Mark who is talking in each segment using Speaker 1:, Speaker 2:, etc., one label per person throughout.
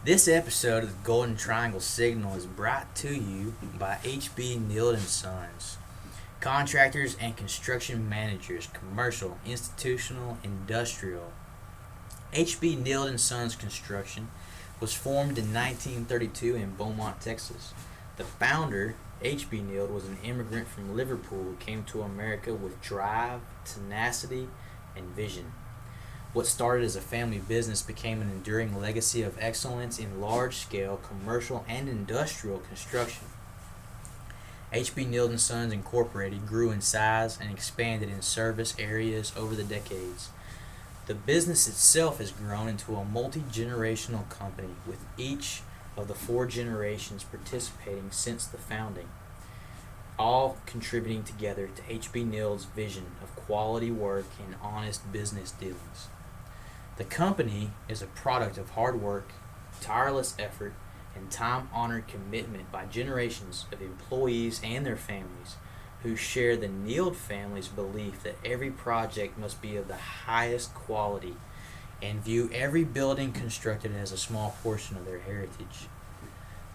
Speaker 1: This episode of the Golden Triangle Signal is brought to you by HB Neild and Sons. Contractors and construction managers, commercial, institutional, industrial. HB Neild and Sons Construction was formed in 1932 in Beaumont, Texas. The founder, HB Neild, was an immigrant from Liverpool who came to America with drive, tenacity, and vision. What started as a family business became an enduring legacy of excellence in large-scale commercial and industrial construction. HB Neild and Sons Incorporated grew in size and expanded in service areas over the decades. The business itself has grown into a multi-generational company with each of the 4 generations participating since the founding, all contributing together to HB Neild's vision of quality work and honest business dealings. The company is a product of hard work, tireless effort, and time-honored commitment by generations of employees and their families who share the Neild family's belief that every project must be of the highest quality and view every building constructed as a small portion of their heritage.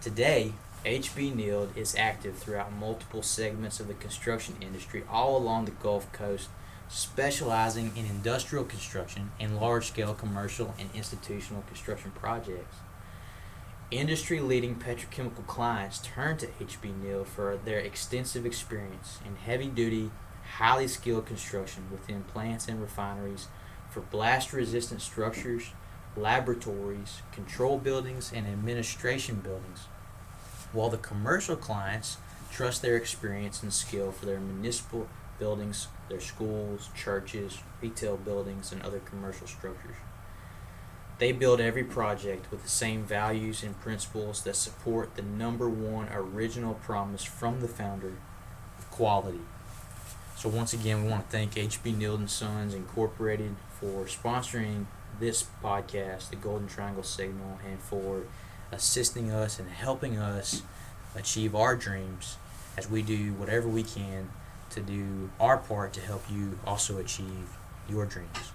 Speaker 1: Today, HB Neild is active throughout multiple segments of the construction industry all along the Gulf Coast, specializing in industrial construction and large-scale commercial and institutional construction projects. Industry-leading petrochemical clients turn to HB Neild for their extensive experience in heavy-duty, highly skilled construction within plants and refineries for blast-resistant structures, laboratories, control buildings, and administration buildings, while the commercial clients trust their experience and skill for their municipal buildings, their schools, churches, retail buildings, and other commercial structures. They build every project with the same values and principles that support the number one original promise from the founder, quality. So once again, we want to thank HB Neild and Sons Incorporated for sponsoring this podcast, the Golden Triangle Signal, and for assisting us and helping us achieve our dreams as we do whatever we can to do our part to help you also achieve your dreams.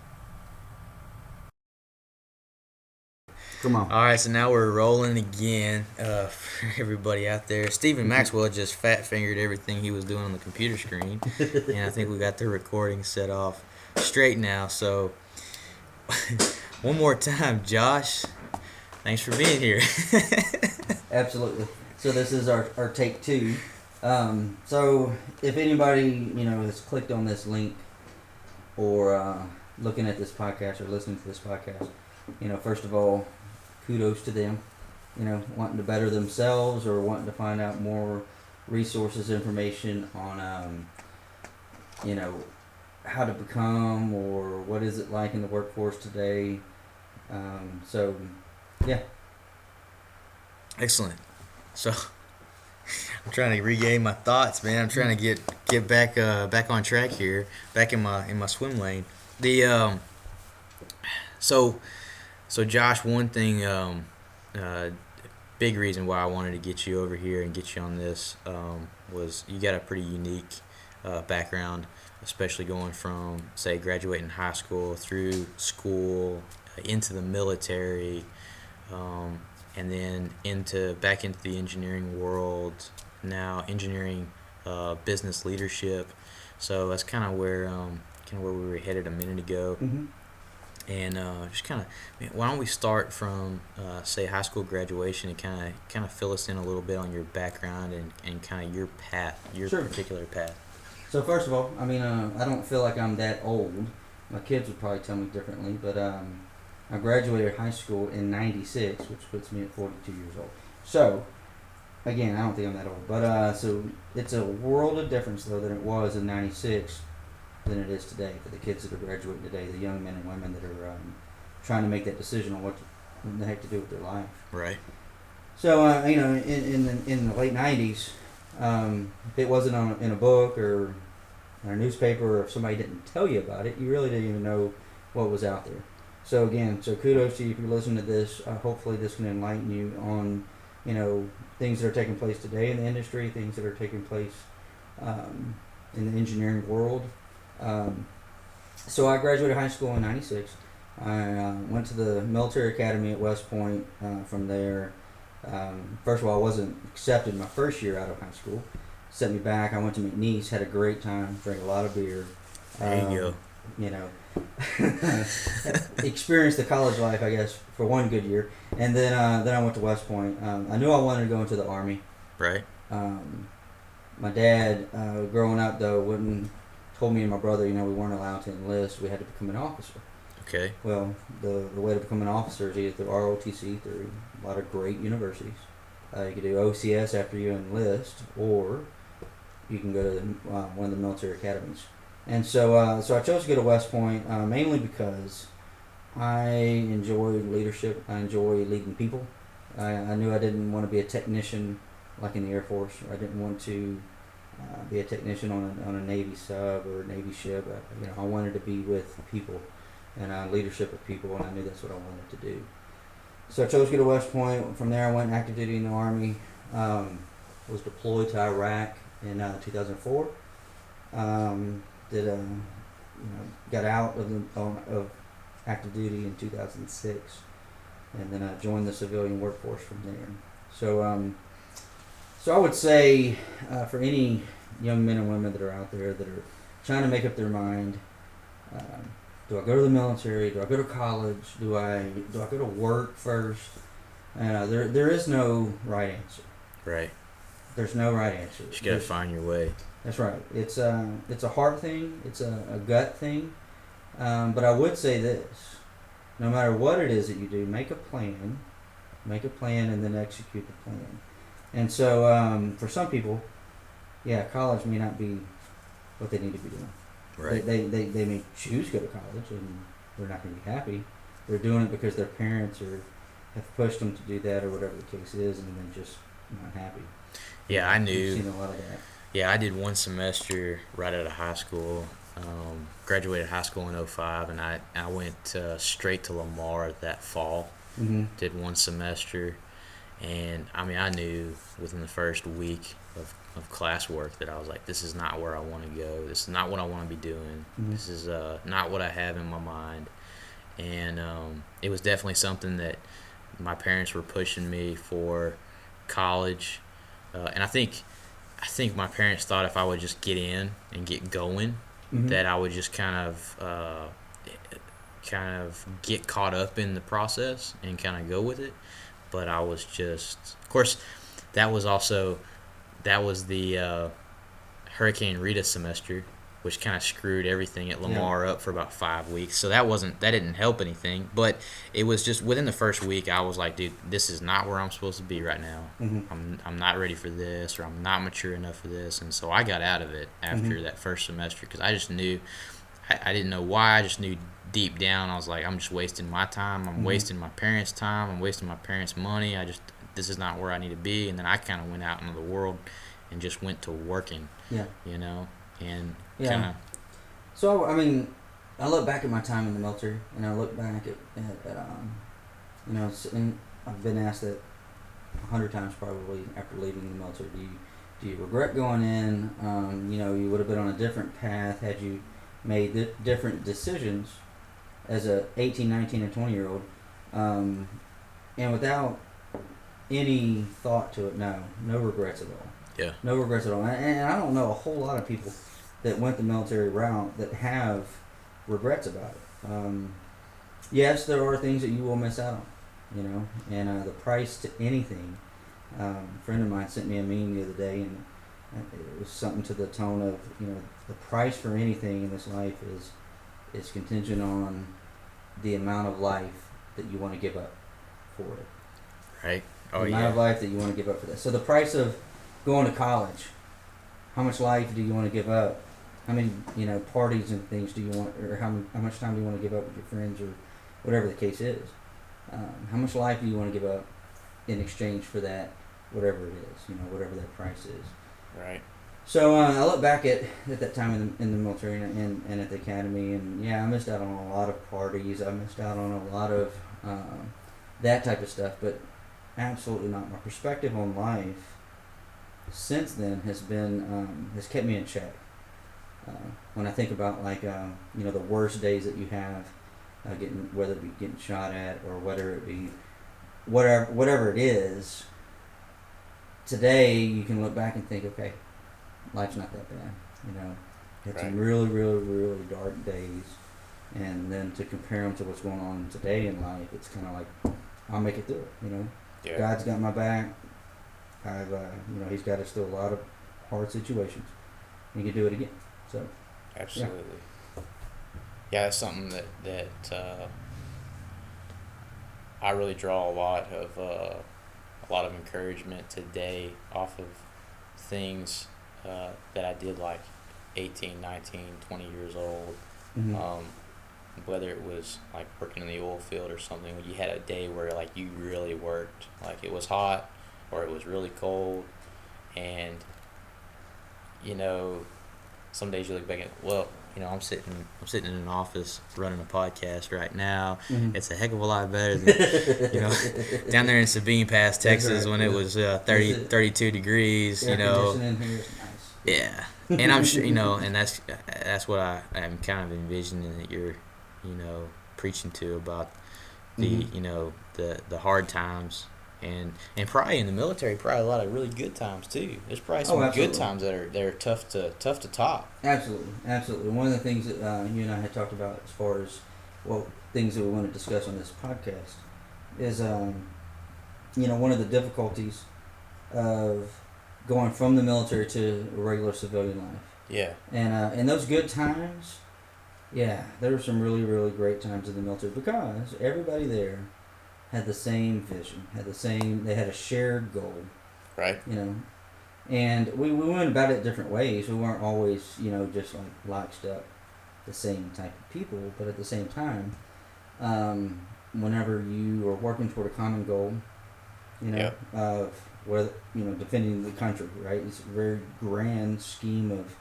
Speaker 2: Come on.
Speaker 1: All right, so now we're rolling again. For everybody out there, Stephen Maxwell just fat-fingered everything he was doing on the computer screen, and I think we got the recording set off straight now. So one more time, Josh, thanks for being here.
Speaker 2: Absolutely. So this is our take 2. So if anybody, has clicked on this link or looking at this podcast or listening to this podcast, first of all, kudos to them, wanting to better themselves or wanting to find out more resources, information on, how to become or what is it like in the workforce today. So, yeah.
Speaker 1: Excellent. So I'm trying to regain my thoughts, man. I'm trying to get back on track here, back in my swim lane. The so Josh, one thing, big reason why I wanted to get you over here and get you on this was you got a pretty unique background, especially going from, say, graduating high school through school into the military. And then back into the engineering world, now engineering business leadership. So that's kind of where we were headed a minute ago.
Speaker 2: Mm-hmm.
Speaker 1: And just kind of, why don't we start from say high school graduation and kind of fill us in a little bit on your background and kind of your path, your
Speaker 2: Sure.
Speaker 1: particular path.
Speaker 2: So first of all, I don't feel like I'm that old. My kids would probably tell me differently, but I graduated high school in '96, which puts me at 42 years old. So, again, I don't think I'm that old. But so it's a world of difference, though, than it was in '96 than it is today for the kids that are graduating today, the young men and women that are trying to make that decision on what the heck to do with their life.
Speaker 1: Right.
Speaker 2: So, in the late '90s, if it wasn't in a book or in a newspaper, or if somebody didn't tell you about it, you really didn't even know what was out there. So again, kudos to you if you're listening to this. Hopefully this can enlighten you on, things that are taking place today in the industry, things that are taking place in the engineering world. So I graduated high school in '96. I went to the military academy at West Point. From there, first of all, I wasn't accepted my first year out of high school. Set me back. I went to McNeese, had a great time, drank a lot of beer.
Speaker 1: There you go.
Speaker 2: You know, experienced the college life, I guess, for one good year, and then I went to West Point. I knew I wanted to go into the Army.
Speaker 1: Right.
Speaker 2: My dad, growing up though, wouldn't told me and my brother, we weren't allowed to enlist. We had to become an officer.
Speaker 1: Okay.
Speaker 2: Well, the way to become an officer is either through ROTC, through a lot of great universities. You could do OCS after you enlist, or you can go to one of the military academies. And so I chose to go to West Point mainly because I enjoy leadership. I enjoy leading people. I knew I didn't want to be a technician like in the Air Force. I didn't want to be a technician on a Navy sub or a Navy ship. I wanted to be with people and leadership of people, and I knew that's what I wanted to do. So I chose to go to West Point. From there, I went active duty in the Army. Was deployed to Iraq in 2004. Got out of active duty in 2006, and then I joined the civilian workforce from there. So I would say for any young men and women that are out there that are trying to make up their mind, do I go to the military? Do I go to college? Do I go to work first? There is no right answer.
Speaker 1: Right.
Speaker 2: There's no right answer.
Speaker 1: You just gotta find your way.
Speaker 2: That's right. It's a heart thing. It's a gut thing. But I would say this: no matter what it is that you do, make a plan, and then execute the plan. And so for some people, college may not be what they need to be doing.
Speaker 1: Right.
Speaker 2: They may choose to go to college and they're not going to be happy. They're doing it because their parents have pushed them to do that or whatever the case is, and they're just not happy.
Speaker 1: Yeah, I knew.
Speaker 2: I've seen a lot of that.
Speaker 1: Yeah, I did one semester right out of high school. Graduated high school in 2005, and I went straight to Lamar that fall.
Speaker 2: Mm-hmm.
Speaker 1: Did one semester, and I knew within the first week of classwork that I was like, this is not where I want to go. This is not what I want to be doing.
Speaker 2: Mm-hmm.
Speaker 1: This is not what I have in my mind. And it was definitely something that my parents were pushing me for college. And I think my parents thought if I would just get in and get going,
Speaker 2: Mm-hmm.
Speaker 1: that I would just kind of get caught up in the process and kind of go with it. But I was just, of course, that was the Hurricane Rita semester, which kind of screwed everything at Lamar up for about 5 weeks. So that didn't help anything. But it was just within the first week, I was like, dude, this is not where I'm supposed to be right now.
Speaker 2: Mm-hmm.
Speaker 1: I'm not ready for this, or I'm not mature enough for this. And so I got out of it after
Speaker 2: Mm-hmm.
Speaker 1: that first semester because I just knew, I didn't know why. I just knew deep down, I was like, I'm just wasting my time. I'm
Speaker 2: Mm-hmm.
Speaker 1: wasting my parents' time. I'm wasting my parents' money. This is not where I need to be. And then I kind of went out into the world and just went to working, and kind of.
Speaker 2: So, I look back at my time in the military, and I look back at and I've been asked that 100 times probably after leaving the military, do you regret going in? You would have been on a different path had you made different decisions as a 18, 19, and 20-year-old, and without any thought to it, no regrets at all.
Speaker 1: Yeah.
Speaker 2: No regrets at all. And I don't know a whole lot of people that went the military route that have regrets about it. Yes, there are things that you will miss out on, and the price to anything. A friend of mine sent me a meme the other day, and it was something to the tone of, the price for anything in this life is contingent on the amount of life that you want to give up for it.
Speaker 1: Right.
Speaker 2: The amount of life that you want to give up for that. So the price of going to college, how much life do you want to give up? How many, parties and things do you want, or how much time do you want to give up with your friends, or whatever the case is? How much life do you want to give up in exchange for that, whatever it is, whatever that price is?
Speaker 1: Right.
Speaker 2: So I look back at that time in the military and at the academy, and I missed out on a lot of parties. I missed out on a lot of that type of stuff, but absolutely not. My perspective on life since then has kept me in check. When I think about the worst days that you have whether it be getting shot at or whether it be whatever it is. Today you can look back and think, okay, life's not that bad. Had some really, really, really dark days, and then to compare them to what's going on today in life, it's kind of like I'll make it through it.
Speaker 3: Yeah.
Speaker 2: God's got my back. I've He's got us through a lot of hard situations. He can do it again. So
Speaker 3: absolutely. Yeah, that's something that I really draw a lot of encouragement today off of things that I did like 18, 19, 20 years old.
Speaker 2: mm-hmm.
Speaker 3: Whether it was like working in the oil field or something, when you had a day where like you really worked, like it was hot or it was really cold, and some days you look back at, well, I'm sitting in an office running a podcast right now.
Speaker 2: Mm-hmm.
Speaker 3: It's a heck of a lot better than down there in Sabine Pass, Texas, when it was 32 degrees.
Speaker 2: Air conditioning here is nice.
Speaker 3: Yeah, and I'm sure and that's what I am kind of envisioning that you're preaching to about the
Speaker 2: mm-hmm.
Speaker 3: the hard times. And probably in the military, probably a lot of really good times too. There's probably some good times that are tough to top.
Speaker 2: Absolutely. One of the things that you and I had talked about as far as things that we want to discuss on this podcast is one of the difficulties of going from the military to a regular civilian life.
Speaker 3: Yeah.
Speaker 2: And in those good times, yeah, there were some really, really great times in the military because everybody there had the same vision, they had a shared goal.
Speaker 3: Right.
Speaker 2: And we went about it different ways. We weren't always, just like locked up the same type of people, but at the same time, whenever you are working toward a common goal,
Speaker 3: yep.
Speaker 2: of defending the country, right? It's a very grand scheme of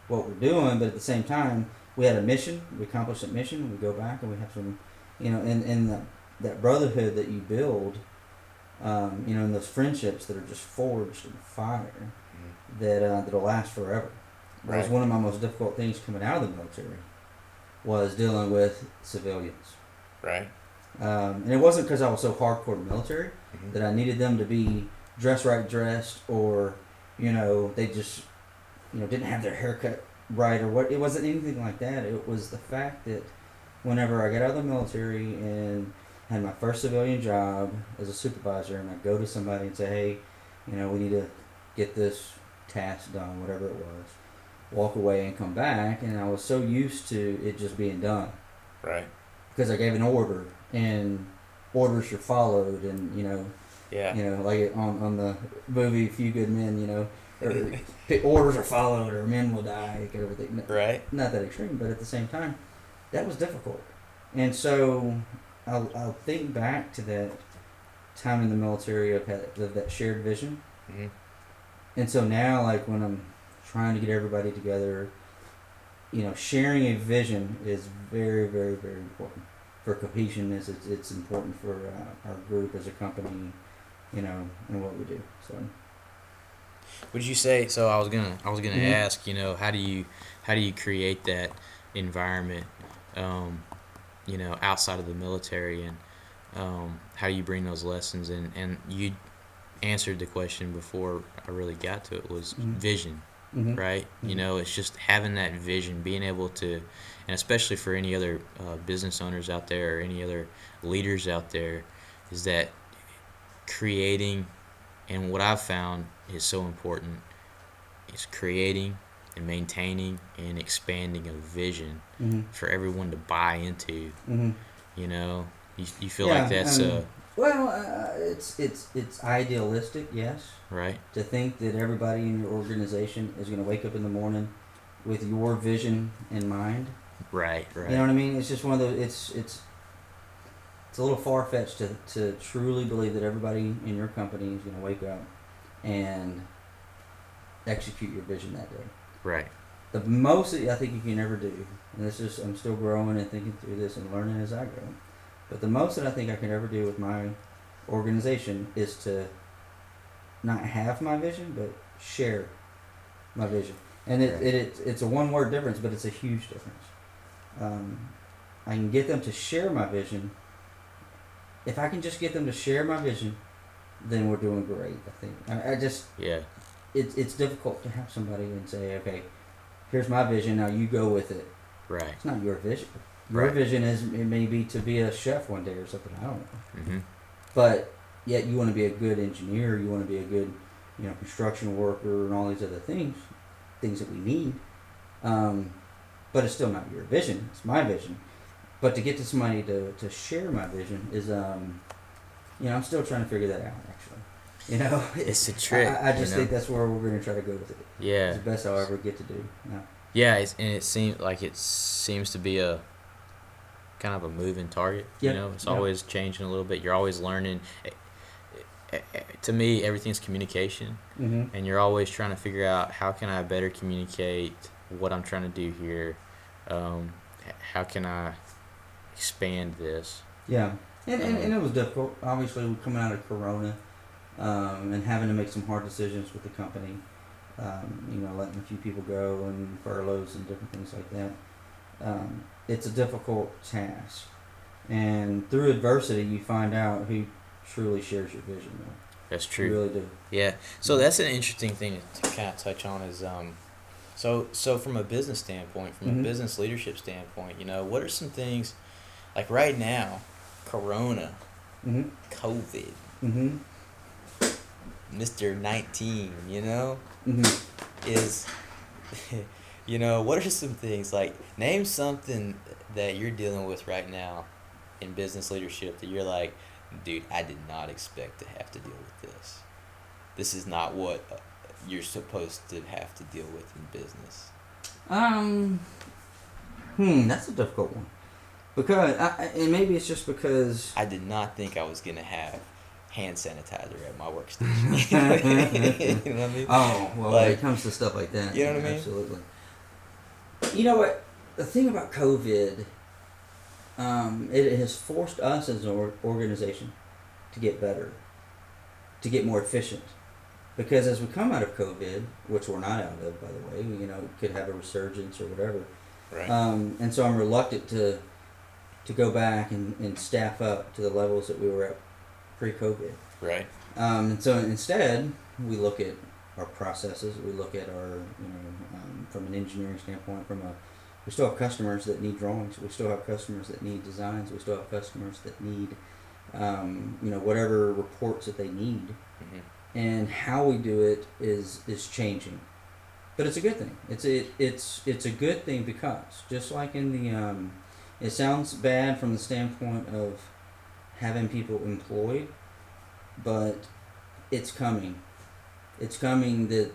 Speaker 2: what we're doing, but at the same time, we had a mission, we accomplished that mission, we go back and we have some, in that brotherhood that you build, and those friendships that are just forged in fire, mm-hmm. That'll last forever. Right. That was one of my most difficult things coming out of the military, was dealing with civilians.
Speaker 3: Right.
Speaker 2: And it wasn't because I was so hardcore military mm-hmm. that I needed them to be dressed, or they just didn't have their haircut right or what. It wasn't anything like that. It was the fact that whenever I got out of the military and had my first civilian job as a supervisor, and I'd go to somebody and say, hey, we need to get this task done, whatever it was, walk away and come back, and I was so used to it just being done.
Speaker 3: Right. Because
Speaker 2: I gave an order, and orders are followed, and,
Speaker 3: yeah.
Speaker 2: Like on the movie Few Good Men, or orders are followed, or men will die, everything.
Speaker 3: Right.
Speaker 2: Not that extreme, but at the same time, that was difficult. And so I'll think back to that time in the military of that shared vision.
Speaker 3: Mm-hmm.
Speaker 2: And so now, like, when I'm trying to get everybody together, sharing a vision is very, very, very important. For cohesiveness, it's important for our group as a company, and what we do. So,
Speaker 3: would you say? So I was gonna
Speaker 2: mm-hmm.
Speaker 3: ask. How do you create that environment? Outside of the military, and how do you bring those lessons in? And you answered the question before I really got to it, was
Speaker 2: mm-hmm.
Speaker 3: vision,
Speaker 2: mm-hmm.
Speaker 3: right?
Speaker 2: Mm-hmm.
Speaker 3: It's just having that vision, being able to, and especially for any other business owners out there or any other leaders out there, is that creating, and what I've found is so important, is creating and maintaining and expanding a vision
Speaker 2: mm-hmm.
Speaker 3: for everyone to buy into.
Speaker 2: Mm-hmm.
Speaker 3: You feel like that's
Speaker 2: it's idealistic, yes.
Speaker 3: Right.
Speaker 2: To think that everybody in your organization is going to wake up in the morning with your vision in mind.
Speaker 3: Right.
Speaker 2: You know what I mean? It's just one of those. It's a little far fetched to truly believe that everybody in your company is going to wake up and execute your vision that day.
Speaker 3: Right.
Speaker 2: The most that I think you can ever do, and this is, I'm still growing and thinking through this and learning as I go, but the most that I think I can ever do with my organization is to not have my vision, but share my vision. And it's a one-word difference, but it's a huge difference. I can get them to share my vision. If I can just get them to share my vision, then we're doing great. I think. I just.
Speaker 3: Yeah.
Speaker 2: It's difficult to have somebody and say, okay, here's my vision. Now you go with it.
Speaker 3: Right.
Speaker 2: It's not your vision. Your vision is it may be to be a chef one day or something. I don't know.
Speaker 3: Mm-hmm.
Speaker 2: But yet you want to be a good engineer. You want to be a good, construction worker and all these other things that we need. But it's still not your vision. It's my vision. But to get to somebody to share my vision is, I'm still trying to figure that out, actually.
Speaker 3: It's a trick.
Speaker 2: I just think that's where we're going to try to go with it.
Speaker 3: Yeah.
Speaker 2: It's the best I'll ever get to do. No.
Speaker 3: Yeah, it seems to be a kind of a moving target.
Speaker 2: Yeah.
Speaker 3: It's always changing a little bit. You're always learning. To me, everything's communication,
Speaker 2: Mm-hmm.
Speaker 3: and you're always trying to figure out how can I better communicate what I'm trying to do here. How can I expand this?
Speaker 2: Yeah, and it was difficult. Obviously, we're coming out of Corona, and having to make some hard decisions with the company. Letting a few people go and furloughs and different things like that. It's a difficult task, and through adversity, you find out who truly shares your vision. Though.
Speaker 3: That's true.
Speaker 2: You really do.
Speaker 3: Yeah. So that's an interesting thing to kind of touch on is so from a business standpoint, from
Speaker 2: Mm-hmm.
Speaker 3: a business leadership standpoint, what are some things like right now, Corona,
Speaker 2: Mm-hmm.
Speaker 3: COVID,
Speaker 2: Mm-hmm.
Speaker 3: Mr. 19,
Speaker 2: Mm-hmm.
Speaker 3: is what are some things like name something that you're dealing with right now in business leadership that you're like, dude, I did not expect to have to deal with this. This is not what you're supposed to have to deal with in business.
Speaker 2: That's a difficult one. Because, and maybe it's just because...
Speaker 3: I did not think I was going to have hand sanitizer at my workstation. You know what I mean?
Speaker 2: Oh, well, when it comes to stuff like that.
Speaker 3: You know what I mean?
Speaker 2: Absolutely. You know what? The thing about COVID, it has forced us as an organization to get better, to get more efficient. Because as we come out of COVID, which we're not out of, by the way, could have a resurgence or whatever.
Speaker 3: Right.
Speaker 2: And so I'm reluctant to go back and staff up to the levels that we were at pre-COVID.
Speaker 3: Right.
Speaker 2: And so instead, we look at our processes. We look at our, from an engineering standpoint, we still have customers that need drawings. We still have customers that need designs. We still have customers that need, whatever reports that they need.
Speaker 3: Mm-hmm.
Speaker 2: And how we do it is changing, but it's a good thing. It's a good thing because just like in the, it sounds bad from the standpoint of having people employed, but it's coming. It's coming that,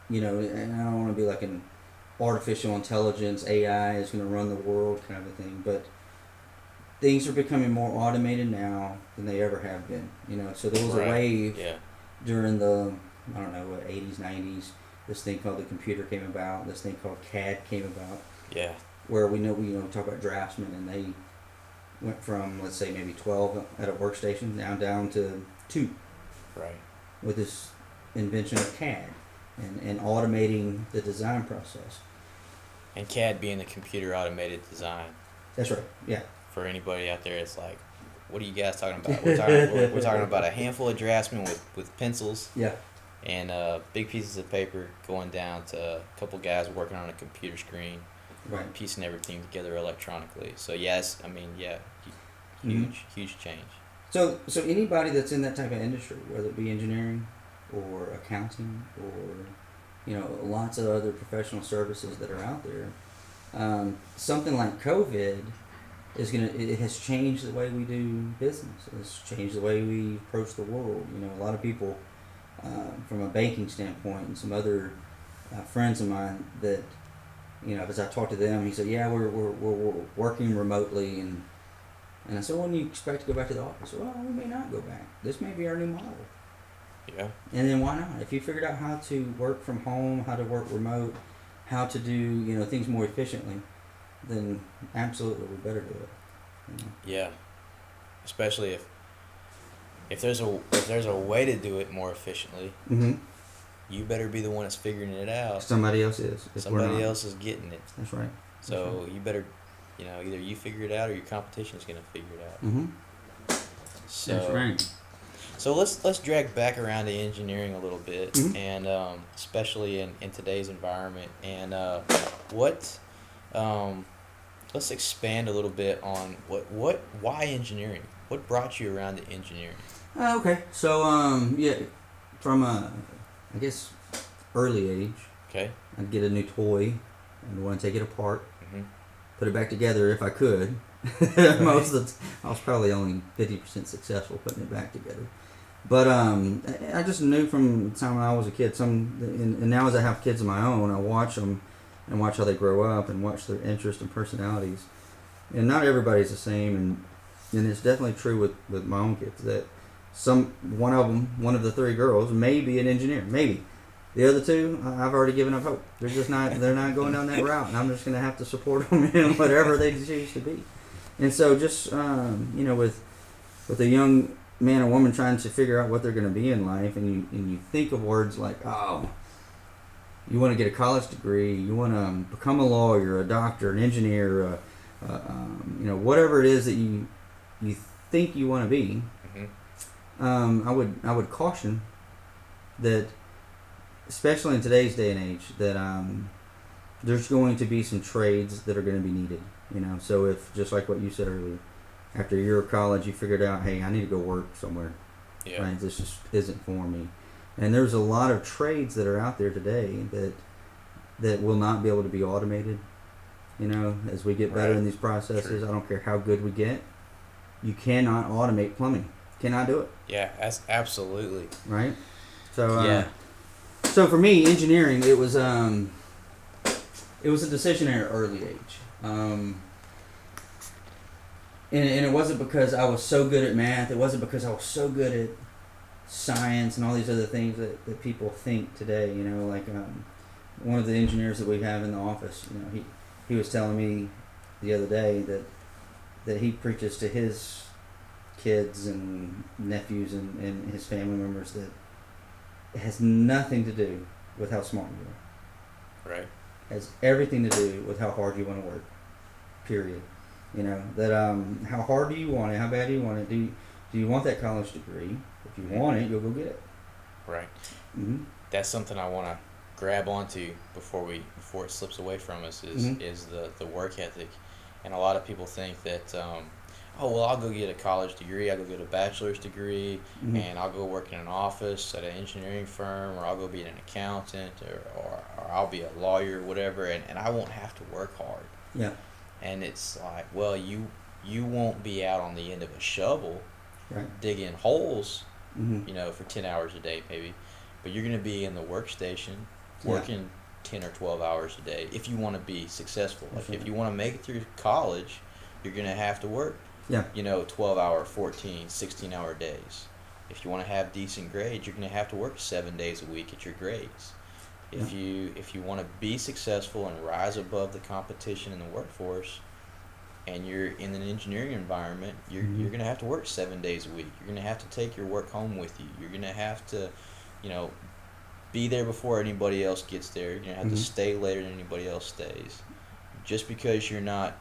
Speaker 2: and I don't want to be like an artificial intelligence, AI is going to run the world kind of a thing, but things are becoming more automated now than they ever have been. So there was a wave during the, 80s, 90s. This thing called the computer came about. This thing called CAD came about.
Speaker 3: Yeah.
Speaker 2: Where we talk about draftsmen, and they went from, let's say, maybe 12 at a workstation down to 2.
Speaker 3: Right.
Speaker 2: With this invention of CAD and automating the design process.
Speaker 3: And CAD being the computer automated design.
Speaker 2: That's right. Yeah.
Speaker 3: For anybody out there, it's like, what are you guys talking about? We're talking about a handful of draftsmen with pencils.
Speaker 2: Yeah.
Speaker 3: And big pieces of paper going down to a couple guys working on a computer screen.
Speaker 2: Right.
Speaker 3: Piecing everything together electronically. So yes, huge change.
Speaker 2: So anybody that's in that type of industry, whether it be engineering or accounting or lots of other professional services that are out there, something like COVID it has changed the way we do business. It's changed the way we approach the world. A lot of people from a banking standpoint and some other friends of mine that as I talked to them, he said, yeah, we're working remotely, and I said, when do you expect to go back to the office? Well, we may not go back. This may be our new model.
Speaker 3: Yeah.
Speaker 2: And then why not? If you figured out how to work from home, how to work remote, how to do things more efficiently, then absolutely we better do it.
Speaker 3: Yeah. Especially if there's a way to do it more efficiently.
Speaker 2: Mm-hmm.
Speaker 3: You better be the one that's figuring it out.
Speaker 2: Somebody else is.
Speaker 3: Somebody else is getting it.
Speaker 2: That's right.
Speaker 3: So you better either you figure it out or your competition is going to figure it out.
Speaker 2: Mm-hmm.
Speaker 3: So,
Speaker 2: That's right.
Speaker 3: So let's drag back around to engineering a little bit,
Speaker 2: Mhm.
Speaker 3: and especially in today's environment, and what let's expand a little bit on why engineering? What brought you around to engineering?
Speaker 2: Okay. So, yeah, from I guess early age,
Speaker 3: Okay.
Speaker 2: I'd get a new toy and want to take it apart,
Speaker 3: Hmm.
Speaker 2: put it back together if I could. Most of the I was probably only 50% successful putting it back together. But I just knew from the time I was a kid. And now as I have kids of my own, I watch them and watch how they grow up and watch their interests and personalities. And not everybody's the same, and it's definitely true with my own kids that one of the three girls may be an engineer, maybe. The other two, I've already given up hope. They're not going down that route, and I'm just going to have to support them in whatever they choose to be. And so just, with a young man or woman trying to figure out what they're going to be in life, and you think of words like, oh, you want to get a college degree, you want to become a lawyer, a doctor, an engineer, whatever it is that you think you want to be.
Speaker 3: Mm-hmm.
Speaker 2: I would caution that, especially in today's day and age, that there's going to be some trades that are going to be needed. So if, just like what you said earlier, after a year of college you figured out, hey, I need to go work somewhere.
Speaker 3: Yeah.
Speaker 2: Right? This just isn't for me. And there's a lot of trades that are out there today that will not be able to be automated. As we get better
Speaker 3: Right.
Speaker 2: in these processes,
Speaker 3: True.
Speaker 2: I don't care how good we get, you cannot automate plumbing. Cannot do it.
Speaker 3: Yeah, that's absolutely.
Speaker 2: Right? So
Speaker 3: Yeah.
Speaker 2: So for me, engineering, it was a decision at an early age. And it wasn't because I was so good at math. It wasn't because I was so good at science and all these other things that people think today. One of the engineers that we have in the office, he was telling me the other day that he preaches to his kids and nephews and his family members that it has nothing to do with how smart you are.
Speaker 3: Right.
Speaker 2: It has everything to do with how hard you want to work. Period. How hard do you want it? How bad do you want it? Do you want that college degree? If you want it, you'll go get it.
Speaker 3: Right.
Speaker 2: Mm-hmm.
Speaker 3: That's something I want to grab onto before it slips away from us is the work ethic, and a lot of people think that I'll go get a college degree, I'll go get a bachelor's degree,
Speaker 2: Mm-hmm.
Speaker 3: and I'll go work in an office at an engineering firm, or I'll go be an accountant, or I'll be a lawyer, whatever, and I won't have to work hard.
Speaker 2: Yeah.
Speaker 3: And it's like, well, you won't be out on the end of a shovel
Speaker 2: Right.
Speaker 3: digging holes,
Speaker 2: Mm-hmm.
Speaker 3: for 10 hours a day maybe, but you're going to be in the workstation
Speaker 2: Yeah.
Speaker 3: working 10 or 12 hours a day if you want to be successful. Like, if
Speaker 2: Definitely.
Speaker 3: you want to make it through college, you're going to have to work,
Speaker 2: Yeah.
Speaker 3: 12-hour, 14, 16-hour days. If you want to have decent grades, you're going to have to work 7 days a week at your grades. If you want to be successful and rise above the competition in the workforce, and you're in an engineering environment, you're going to have to work 7 days a week. You're going to have to take your work home with you. You're going to have to, be there before anybody else gets there. You're going to have to stay later than anybody else stays. Just because you're not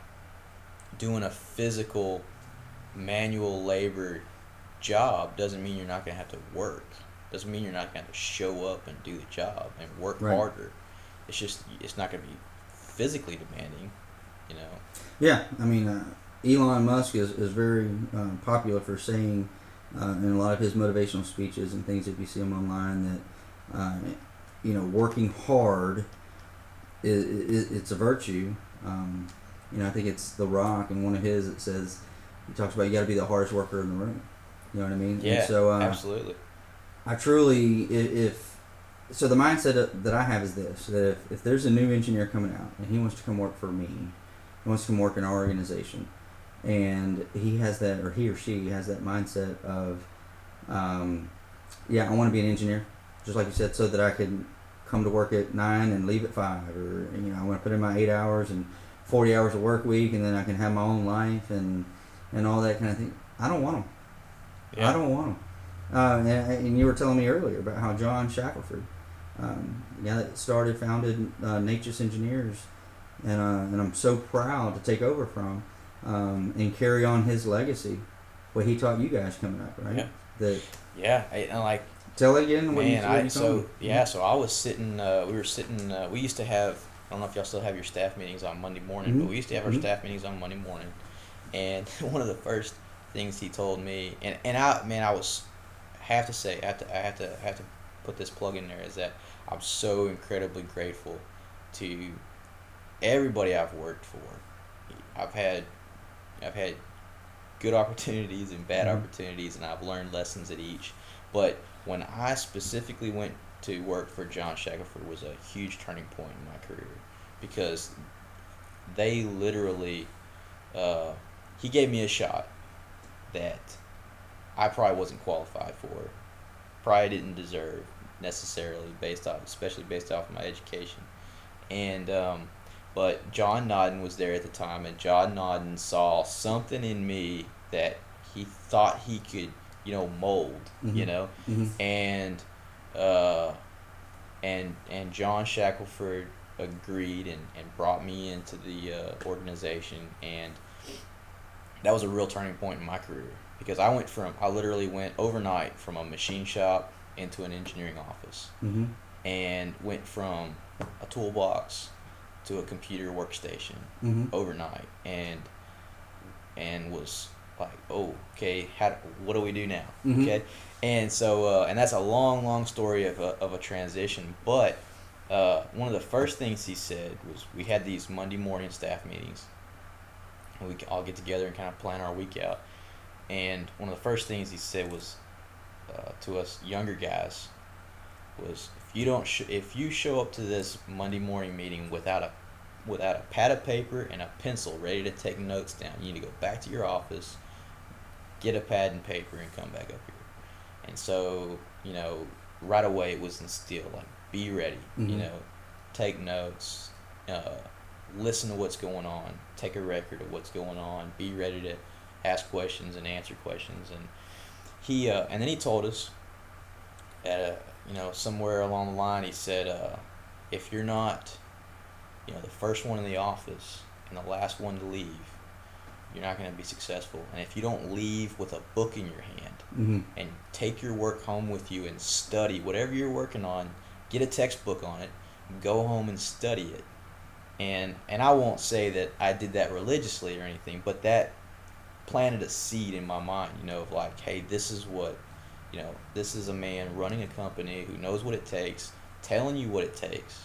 Speaker 3: doing a physical, manual labor job doesn't mean you're not going to have to work. Doesn't mean you're not going to show up and do the job and work
Speaker 2: Right.
Speaker 3: harder. It's just, it's not going to be physically demanding,
Speaker 2: Yeah. I mean, Elon Musk is very popular for saying in a lot of his motivational speeches and things, if you see him online, that working hard it's a virtue. I think it's The Rock, and one of his, it says, he talks about you got to be the hardest worker in the room. You know what I mean?
Speaker 3: Yeah,
Speaker 2: and so,
Speaker 3: absolutely.
Speaker 2: I truly, so the mindset that I have is this, that if there's a new engineer coming out and he wants to come work for me, he wants to come work in our organization, and he has that, or he or she has that mindset of, I want to be an engineer, just like you said, so that I can come to work at 9 and leave at 5, or, I want to put in my 8 hours and 40 hours of work week, and then I can have my own life and all that kind of thing. I don't want them.
Speaker 3: Yeah.
Speaker 2: I don't want them. And you were telling me earlier about how John Shackelford, the guy that founded Nature's Engineers, and I'm so proud to take over from, and carry on his legacy, what he taught you guys coming up, right?
Speaker 3: Yeah.
Speaker 2: That
Speaker 3: Yeah, and like,
Speaker 2: tell again what
Speaker 3: man,
Speaker 2: you told me.
Speaker 3: so I was sitting. We were sitting. We used to have. I don't know if y'all still have your staff meetings on Monday morning, but we used to have our staff meetings on Monday morning. And one of the first things he told me, I was have to say, I have to put this plug in there, is that I'm so incredibly grateful to everybody I've worked for. I've had good opportunities and bad opportunities, and I've learned lessons at each. But when I specifically went to work for John Shackelford, was a huge turning point in my career, because they literally, he gave me a shot that I probably wasn't qualified for, probably didn't deserve necessarily, especially based off of my education. And but John Nodden was there at the time, and John Nodden saw something in me that he thought he could, mold, and uh, and John Shackelford agreed and brought me into the organization, and that was a real turning point in my career, because I literally went overnight from a machine shop into an engineering office, and went from a toolbox to a computer workstation overnight, and was like, oh, okay, what do we do now? Okay, and so and that's a long story of a transition, but one of the first things he said was, we had these Monday morning staff meetings, and we all get together and kind of plan our week out, and one of the first things he said was, to us younger guys, was, if you show up to this Monday morning meeting without a pad of paper and a pencil ready to take notes down, you need to go back to your office, get a pad and paper, and come back up here. And so, right away it was instilled, like, be ready, take notes, listen to what's going on, take a record of what's going on, be ready to ask questions and answer questions. And he and then he told us, at somewhere along the line, he said, if you're not the first one in the office and the last one to leave, you're not going to be successful. And if you don't leave with a book in your hand and take your work home with you and study whatever you're working on, get a textbook on it, go home and study it. And I won't say that I did that religiously or anything, but that planted a seed in my mind, of like, hey, this is what, this is a man running a company who knows what it takes, telling you what it takes.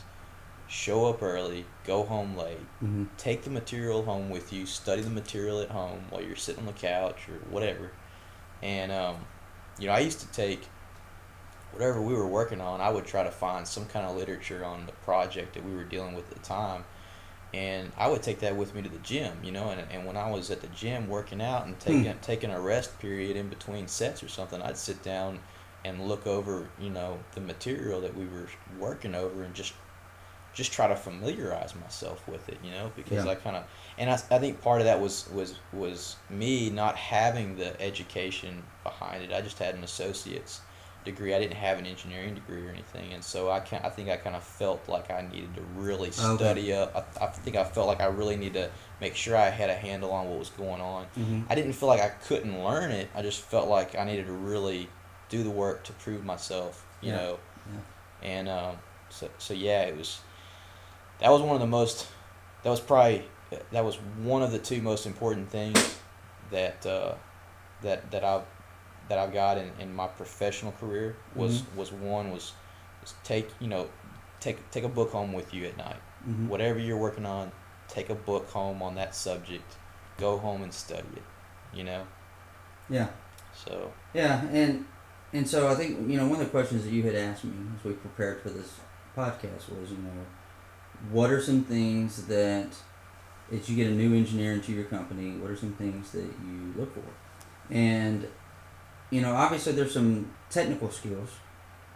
Speaker 3: Show up early, go home late, take the material home with you, study the material at home while you're sitting on the couch or whatever. And, I used to take whatever we were working on, I would try to find some kind of literature on the project that we were dealing with at the time. And I would take that with me to the gym, and when I was at the gym working out and taking a rest period in between sets or something, I'd sit down and look over, the material that we were working over, and just try to familiarize myself with it, because I kind of, and I think part of that was me not having the education behind it. I just had an associate's degree. I didn't have an engineering degree or anything, and so I think I kind of felt like I needed to really study up. I think I felt like I really needed to make sure I had a handle on what was going on. I didn't feel like I couldn't learn it. I just felt like I needed to really do the work to prove myself, and so yeah, it was. That was one of the most. That was one of the two most important things that I've got in my professional career was take a book home with you at night. Whatever you're working on, take a book home on that subject. Go home and study it.
Speaker 2: Yeah.
Speaker 3: So.
Speaker 2: Yeah, and so I think one of the questions that you had asked me as we prepared for this podcast was what are some things that as you get a new engineer into your company, what are some things that you look for? And obviously there's some technical skills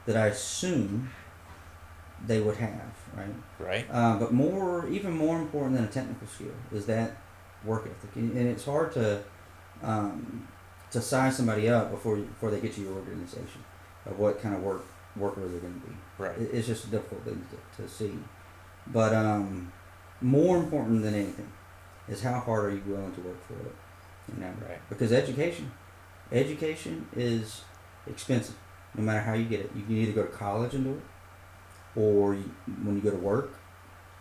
Speaker 2: that I assume they would have, right?
Speaker 3: Right.
Speaker 2: But even more important than a technical skill is that work ethic, and it's hard to size somebody up before they get to your organization of what kind of worker they're going to be.
Speaker 3: Right.
Speaker 2: It's just a difficult thing to see. But more important than anything is how hard are you willing to work for it. You know,
Speaker 3: Right.
Speaker 2: because education is expensive, no matter how you get it. You can either go to college and do it, or when you go to work,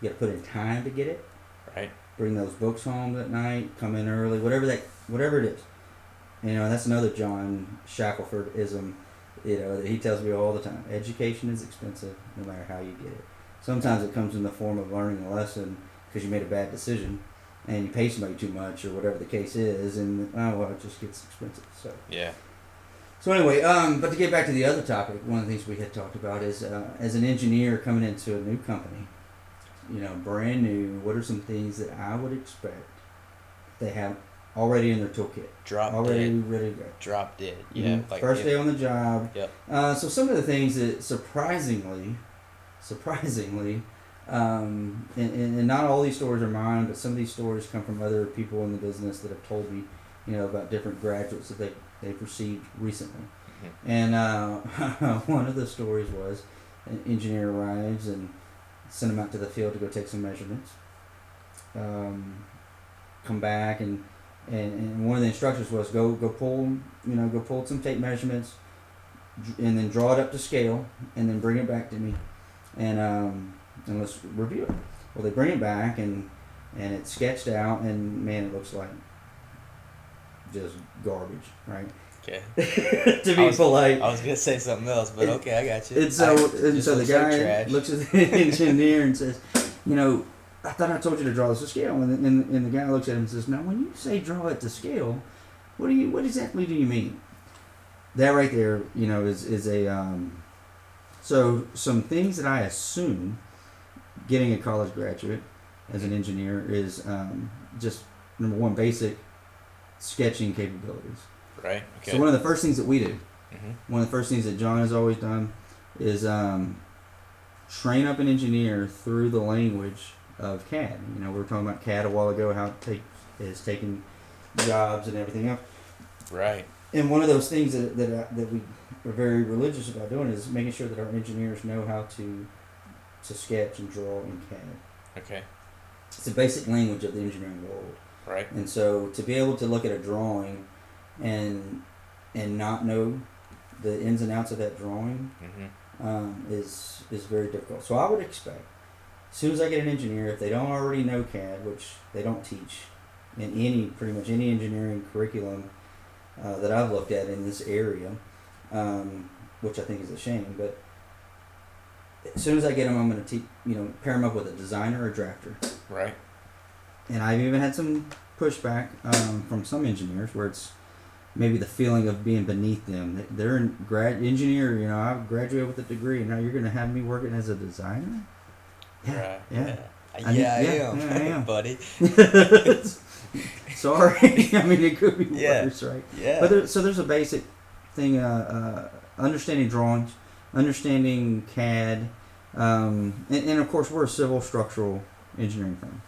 Speaker 2: you got to put in time to get it.
Speaker 3: Right.
Speaker 2: Bring those books home at night, come in early, whatever it is. You know, and that's another John Shackelford-ism, you know, that he tells me all the time. Education is expensive, no matter how you get it. Sometimes it comes in the form of learning a lesson because you made a bad decision, and you pay somebody too much, or whatever the case is, and it just gets expensive. So
Speaker 3: Yeah.
Speaker 2: So anyway, but to get back to the other topic, one of the things we had talked about is as an engineer coming into a new company, you know, brand new, what are some things that I would expect they have already in their toolkit? Already ready to go.
Speaker 3: Drop dead. Yeah.
Speaker 2: Mm-hmm. First day on the job.
Speaker 3: Yep.
Speaker 2: So some of the things that surprisingly, and not all these stories are mine, but some of these stories come from other people in the business that have told me, you know, about different graduates that they've received recently.
Speaker 3: Mm-hmm.
Speaker 2: And one of the stories was an engineer arrives and send them out to the field to go take some measurements. Come back and one of the instructions was go pull some tape measurements, and then draw it up to scale, and then bring it back to me, and let's review it. Well, they bring it back and it's sketched out, and man, it looks like just garbage, right?
Speaker 3: Okay.
Speaker 2: To be polite.
Speaker 3: I was gonna say something else, but okay, I got you.
Speaker 2: And so the guy looks at the engineer and says, you know, I thought I told you to draw this to scale. And the guy looks at him and says, now when you say draw it to scale, what exactly do you mean? That right there, you know, is a so some things that I assume getting a college graduate as an engineer is just number one, basic sketching capabilities.
Speaker 3: Right. Okay.
Speaker 2: So one of the first things that we do,
Speaker 3: Mm-hmm.
Speaker 2: one of the first things that John has always done is train up an engineer through the language of CAD. You know, we were talking about CAD a while ago, how it is taking jobs and everything else.
Speaker 3: Right.
Speaker 2: And one of those things that we are very religious about doing is making sure that our engineers know how to sketch and draw in CAD.
Speaker 3: Okay.
Speaker 2: It's the basic language of the engineering world.
Speaker 3: Right.
Speaker 2: And so to be able to look at a drawing and not know the ins and outs of that drawing is very difficult. So I would expect, as soon as I get an engineer, if they don't already know CAD, which they don't teach in pretty much any engineering curriculum that I've looked at in this area, which I think is a shame, but as soon as I get them, I'm going to pair them up with a designer or drafter.
Speaker 3: Right.
Speaker 2: And I've even had some pushback from some engineers where it's maybe the feeling of being beneath them. They're a engineer, you know, I graduated with a degree, and now you're going to have me working as a designer? Yeah,
Speaker 3: Right.
Speaker 2: yeah.
Speaker 3: I am.
Speaker 2: Yeah, I am.
Speaker 3: Buddy.
Speaker 2: Sorry. I mean, it could be
Speaker 3: Yeah.
Speaker 2: worse, right?
Speaker 3: Yeah.
Speaker 2: But there's a basic thing, understanding drawings, understanding CAD, and of course we're a civil structural engineering firm,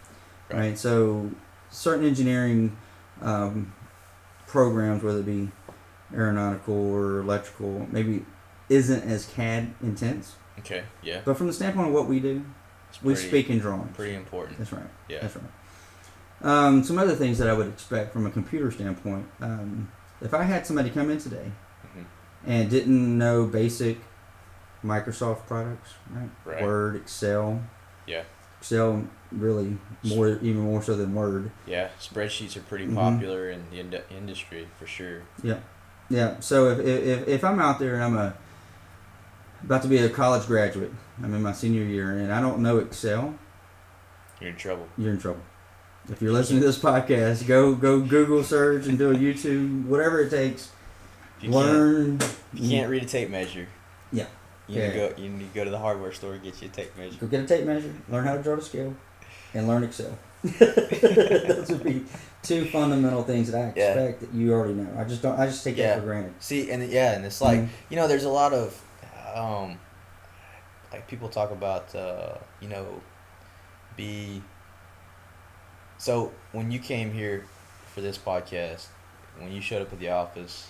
Speaker 2: right? So certain engineering programs, whether it be aeronautical or electrical, maybe isn't as CAD intense.
Speaker 3: Okay. Yeah.
Speaker 2: But from the standpoint of what we do, we speak in drawings.
Speaker 3: Pretty important.
Speaker 2: That's right.
Speaker 3: Yeah.
Speaker 2: That's right. Some other things that I would expect from a computer standpoint, if I had somebody come in today and didn't know basic Microsoft products, right? Word, Excel.
Speaker 3: Yeah.
Speaker 2: Excel really even more so than Word.
Speaker 3: Yeah, spreadsheets are pretty popular in the industry for sure.
Speaker 2: Yeah, yeah. So if I'm out there and I'm about to be a college graduate, I'm in my senior year and I don't know Excel,
Speaker 3: you're in trouble.
Speaker 2: You're in trouble. If you're listening to this podcast, go Google search and do a YouTube, whatever it takes. Learn.
Speaker 3: You can't read a tape measure.
Speaker 2: Yeah.
Speaker 3: You need to go to the hardware store and get you a tape measure.
Speaker 2: Go get a tape measure, learn how to draw to scale, and learn Excel. Those would be two fundamental things that I expect that you already know. I just take that for granted.
Speaker 3: See, and it's like, you know, there's a lot of like people talk about so when you came here for this podcast, when you showed up at the office,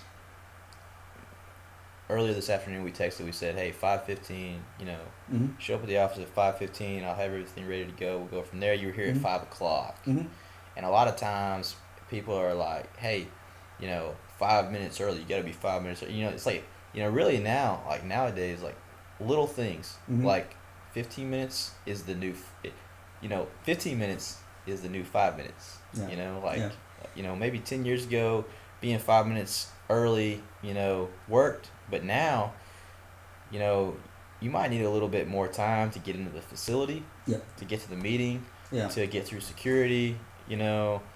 Speaker 3: earlier this afternoon we texted. We said, hey, 5:15.
Speaker 2: Mm-hmm.
Speaker 3: Show up at the office at 5:15. I'll have everything ready to go. We'll go from there. You're here at 5 o'clock.
Speaker 2: Mm-hmm.
Speaker 3: And a lot of times people are like, hey, 5 minutes early. You got to be 5 minutes early. It's like, really now, like nowadays, like little things,
Speaker 2: Mm-hmm.
Speaker 3: like 15 minutes is the new, 15 minutes is the new 5 minutes.
Speaker 2: Yeah.
Speaker 3: Maybe 10 years ago, being 5 minutes early, worked. But now, you might need a little bit more time to get into the facility,
Speaker 2: Yep.
Speaker 3: to get to the meeting,
Speaker 2: Yeah.
Speaker 3: to get through security,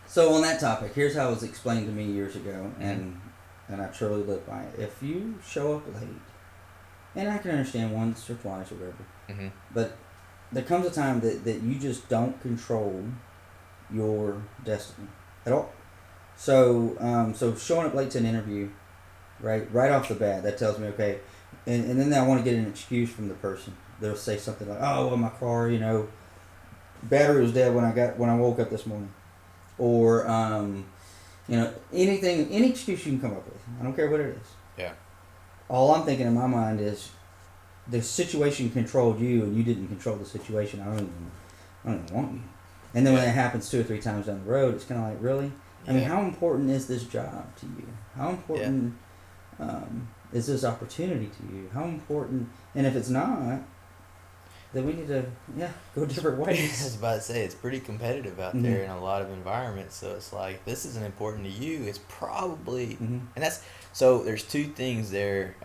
Speaker 2: So on that topic, here's how it was explained to me years ago, and I truly live by it. If you show up late, and I can understand once or twice or whatever,
Speaker 3: Mm-hmm.
Speaker 2: but there comes a time that you just don't control your destiny at all. So showing up late to an interview, right off the bat, that tells me, okay, and then I want to get an excuse from the person. They'll say something like, oh, well, my car, battery was dead when I woke up this morning, or anything, any excuse you can come up with. I don't care what it is.
Speaker 3: Yeah.
Speaker 2: All I'm thinking in my mind is the situation controlled you, and you didn't control the situation. I don't even want you. And then when that happens 2 or 3 times down the road, it's kind of like, really? I mean, how important is this job to you? How important is this opportunity to you? How important? And if it's not, then we need to go different
Speaker 3: I
Speaker 2: ways.
Speaker 3: was about to say, it's pretty competitive out there in a lot of environments. So it's like, if this isn't important to you, it's probably, and so there's 2 things there,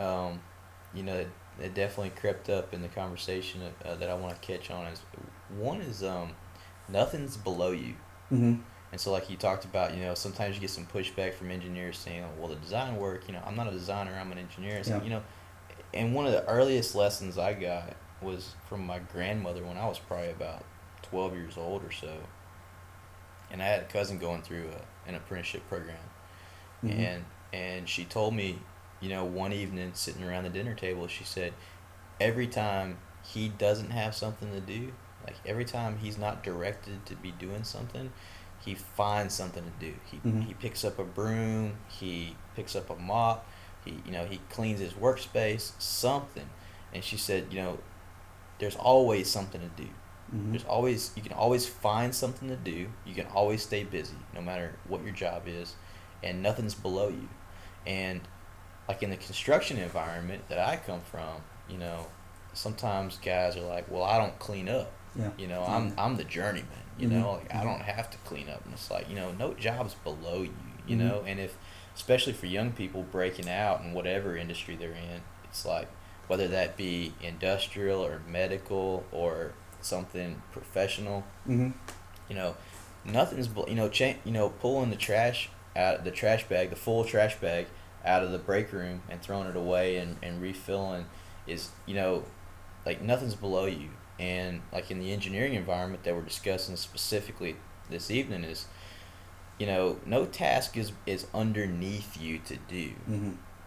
Speaker 3: that definitely crept up in the conversation that I want to catch on. Is one is nothing's below you.
Speaker 2: Mm-hmm.
Speaker 3: And so like you talked about, sometimes you get some pushback from engineers saying, oh, well, the design work, I'm not a designer, I'm an engineer. So, and one of the earliest lessons I got was from my grandmother when I was probably about 12 years old or so. And I had a cousin going through an apprenticeship program.
Speaker 2: Mm-hmm.
Speaker 3: And she told me, one evening sitting around the dinner table, she said, every time he doesn't have something to do, like every time he's not directed to be doing something, he finds something to do. He picks up a broom, he picks up a mop, he cleans his workspace, something. And she said, there's always something to do.
Speaker 2: Mm-hmm.
Speaker 3: You can always find something to do. You can always stay busy, no matter what your job is, and nothing's below you. And like in the construction environment that I come from, sometimes guys are like, well, I don't clean up.
Speaker 2: Yeah.
Speaker 3: I'm the journeyman. I don't have to clean up. And it's like, no job's below you. And if, especially for young people breaking out in whatever industry they're in, it's like, whether that be industrial or medical or something professional, nothing's pulling the trash out, the trash bag, the full trash bag out of the break room and throwing it away and refilling is, like nothing's below you. And like in the engineering environment that we're discussing specifically this evening is, no task is underneath you to do,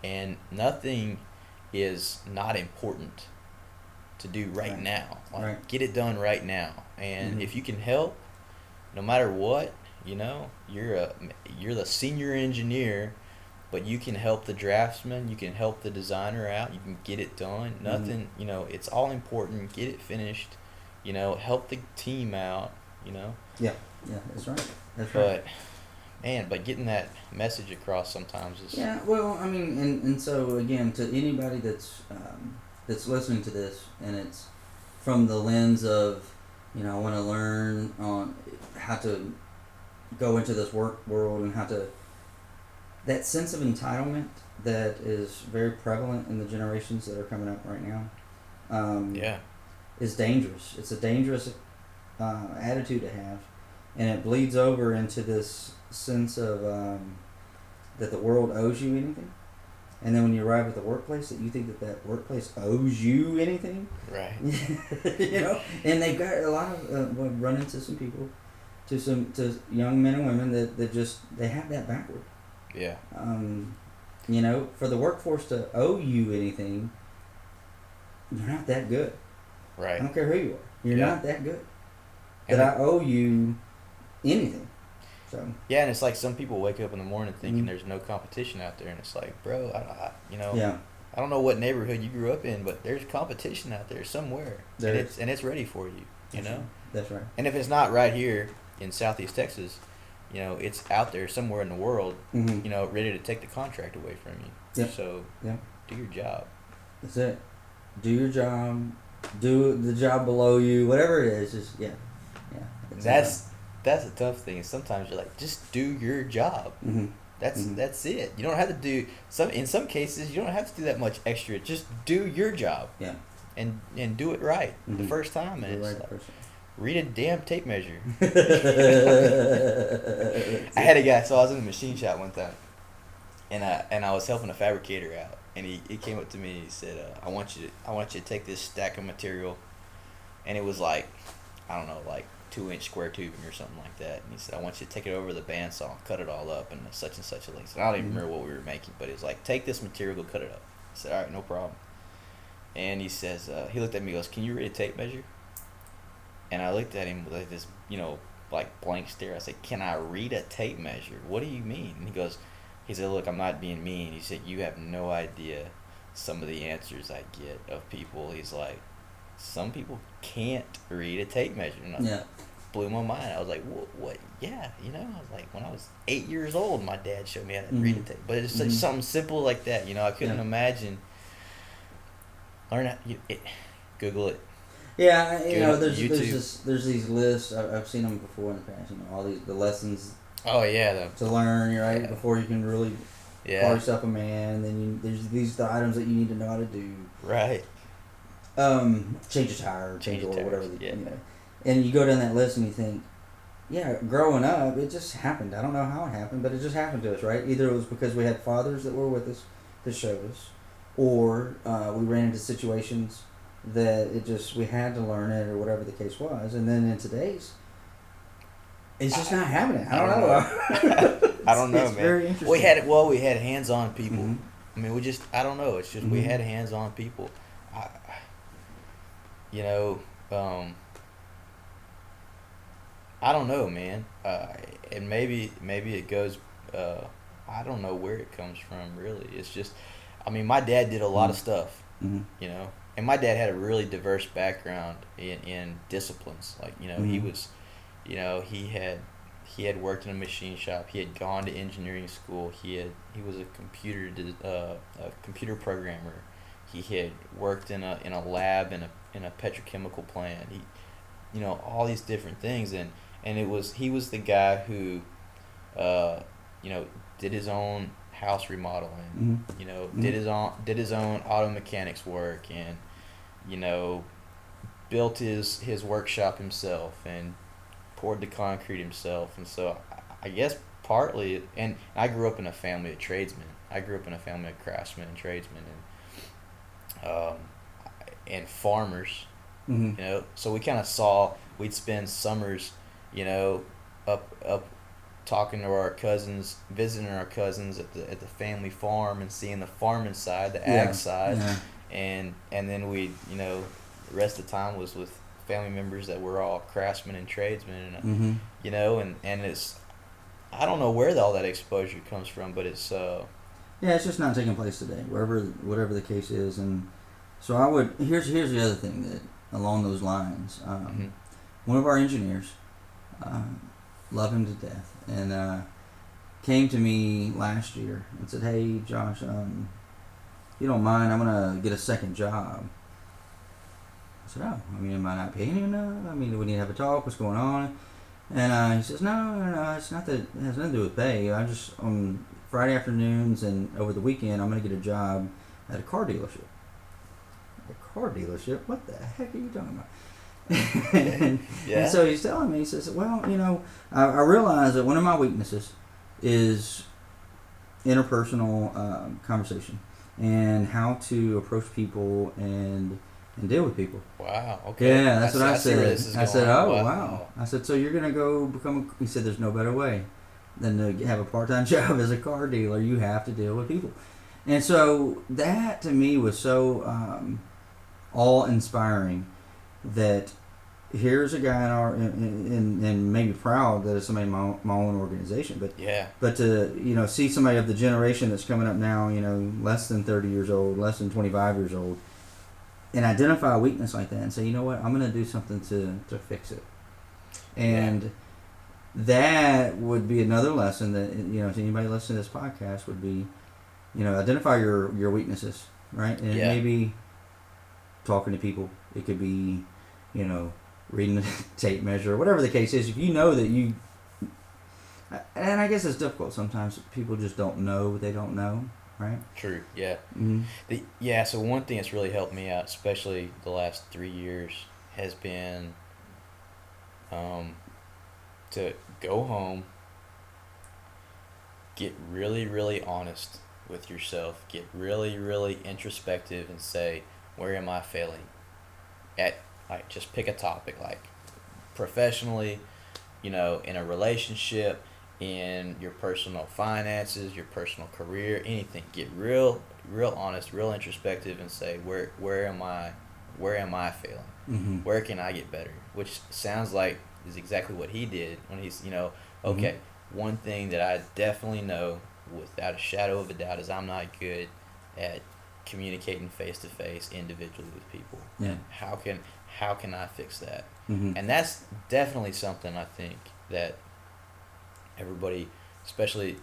Speaker 3: and nothing is not important to do right now. Like, get it done right now. And if you can help, no matter what, you're the senior engineer, but you can help the draftsman, you can help the designer out, you can get it done. Nothing, it's all important. Get it finished. Help the team out.
Speaker 2: Yeah, that's right.
Speaker 3: But getting that message across sometimes is.
Speaker 2: Yeah, well, I mean, and so again, to anybody that's listening to this, and it's from the lens of, I want to learn on how to go into this work world and how to, that sense of entitlement that is very prevalent in the generations that are coming up right now, is dangerous. It's a dangerous attitude to have, and it bleeds over into this sense of that the world owes you anything, and then when you arrive at the workplace, that you think that workplace owes you anything,
Speaker 3: right?
Speaker 2: And they've got a lot of we've run into some people, to young men and women that just they have that backward.
Speaker 3: Yeah.
Speaker 2: For the workforce to owe you anything, you're not that good.
Speaker 3: Right.
Speaker 2: I don't care who you are. You're not that good. I owe you anything. So.
Speaker 3: Yeah, and it's like some people wake up in the morning thinking there's no competition out there, and it's like, bro,
Speaker 2: Yeah.
Speaker 1: I don't know what neighborhood you grew up in, but there's competition out there somewhere, and it's ready for you. You know.
Speaker 2: That's right.
Speaker 1: And if it's not right here in Southeast Texas, you know, it's out there somewhere in the world.
Speaker 2: Mm-hmm.
Speaker 1: You know, ready to take the contract away from you.
Speaker 2: Yep.
Speaker 1: So, do your job.
Speaker 2: That's it. Do your job. Do the job below you. Whatever it is, just
Speaker 1: That's a tough thing. Sometimes you're like, just do your job.
Speaker 2: Mm-hmm.
Speaker 1: That's it. You don't have to do in some cases you don't have to do that much extra. Just do your job.
Speaker 2: Yeah.
Speaker 1: And do it right the first time. And
Speaker 2: right the first time.
Speaker 1: Read a damn tape measure. I had a guy. So I was in the machine shop one time, and I was helping a fabricator out, and he came up to me and he said, I want you to take this stack of material, and it was like, I don't know, like 2-inch square tubing or something like that. And he said, I want you to take it over the bandsaw, cut it all up, and such a length. And I don't even remember what we were making, but it was like, take this material, go cut it up. I said, all right, no problem. And he says, he looked at me and goes, can you read a tape measure? And I looked at him with like this, like blank stare. I said, can I read a tape measure? What do you mean? And he said, look, I'm not being mean. He said, you have no idea some of the answers I get of people. He's like, some people can't read a tape measure. And blew my mind. I was like, what? Yeah, I was like, when I was 8 years old, my dad showed me how to read a tape. But it's such something simple like that. I couldn't imagine. Learn how, Google it.
Speaker 2: Yeah, there's
Speaker 1: YouTube.
Speaker 2: there's these lists. I've seen them before in the past. All the lessons.
Speaker 1: Oh yeah,
Speaker 2: to learn, right? Before you can really call yourself a man. Then there's the items that you need to know how to do.
Speaker 1: Right.
Speaker 2: Change a tire, change oil, whatever.
Speaker 1: Yeah.
Speaker 2: And you go down that list and you think, growing up, it just happened. I don't know how it happened, but it just happened to us, right? Either it was because we had fathers that were with us to show us, or we ran into situations that we had to learn it, or whatever the case was. And then in today's, it's just not happening. I don't know.
Speaker 1: I don't know,
Speaker 2: it's
Speaker 1: man.
Speaker 2: Very interesting.
Speaker 1: We had hands-on people.
Speaker 2: Mm-hmm.
Speaker 1: I mean, I don't know. It's just we had hands-on people. I don't know, man. And maybe it goes. I don't know where it comes from. Really, it's just. I mean, my dad did a lot of stuff. And my dad had a really diverse background in disciplines. Like, he was, he had worked in a machine shop. He had gone to engineering school. He was a computer programmer. He had worked in a lab in a petrochemical plant. He, all these different things, and he was the guy who, did his own house remodeling. Did his own auto mechanics work, and built his workshop himself and poured the concrete himself. And so I guess partly, and I grew up in a family of tradesmen. I grew up in a family of craftsmen and tradesmen and farmers. So we kind of we'd spend summers up talking to our cousins, visiting our cousins at the family farm and seeing the farming side, the ag side, and then we, the rest of the time was with family members that were all craftsmen and tradesmen, and and it's, I don't know where all that exposure comes from, but it's
Speaker 2: it's just not taking place today, whatever the case is. And so here's the other thing that along those lines, one of our engineers, love him to death, and came to me last year and said, hey Josh, if you don't mind, I'm gonna get a second job. I said, I mean, am I not paying you enough? I mean, do we need to have a talk? What's going on? And he says, no, it's not that. It has nothing to do with pay. I just, on Friday afternoons and over the weekend, I'm going to get a job at a car dealership. A car dealership? What the heck are you talking about? And so he's telling me, he says, well, I realize that one of my weaknesses is interpersonal conversation and how to approach people and deal with people.
Speaker 1: Wow. Okay.
Speaker 2: Yeah, that's what I said. I said, oh,
Speaker 1: on.
Speaker 2: wow. I said, so you're going to go become he said, there's no better way than to have a part-time job as a car dealer. You have to deal with people. And so that to me was so awe-inspiring that here's a guy in our and maybe proud that it's somebody in my own organization, but to see somebody of the generation that's coming up now, less than 30 years old, less than 25 years old, and identify a weakness like that and say, you know what, I'm going to do something to fix it. And that would be another lesson that, to anybody listening to this podcast would be, identify your weaknesses, right? And maybe talking to people. It could be, reading the tape measure, whatever the case is. If you know that you, and I guess it's difficult sometimes. People just don't know what they don't know, right?
Speaker 3: True. Yeah.
Speaker 2: Mm-hmm.
Speaker 3: So one thing that's really helped me out, especially the last 3 years, has been to go home, get really, really honest with yourself, get really, really introspective, and say, where am I failing? Just pick a topic, like professionally, in a relationship, in your personal finances, your personal career, anything. Get real honest, real introspective, and say, where am I failing?
Speaker 2: Mm-hmm.
Speaker 3: Where can I get better? Which sounds like is exactly what he did when he's, okay, one thing that I definitely know without a shadow of a doubt is I'm not good at communicating face to face individually with people.
Speaker 2: Yeah.
Speaker 3: How can I fix that?
Speaker 2: Mm-hmm.
Speaker 3: And that's definitely something I think that everybody, especially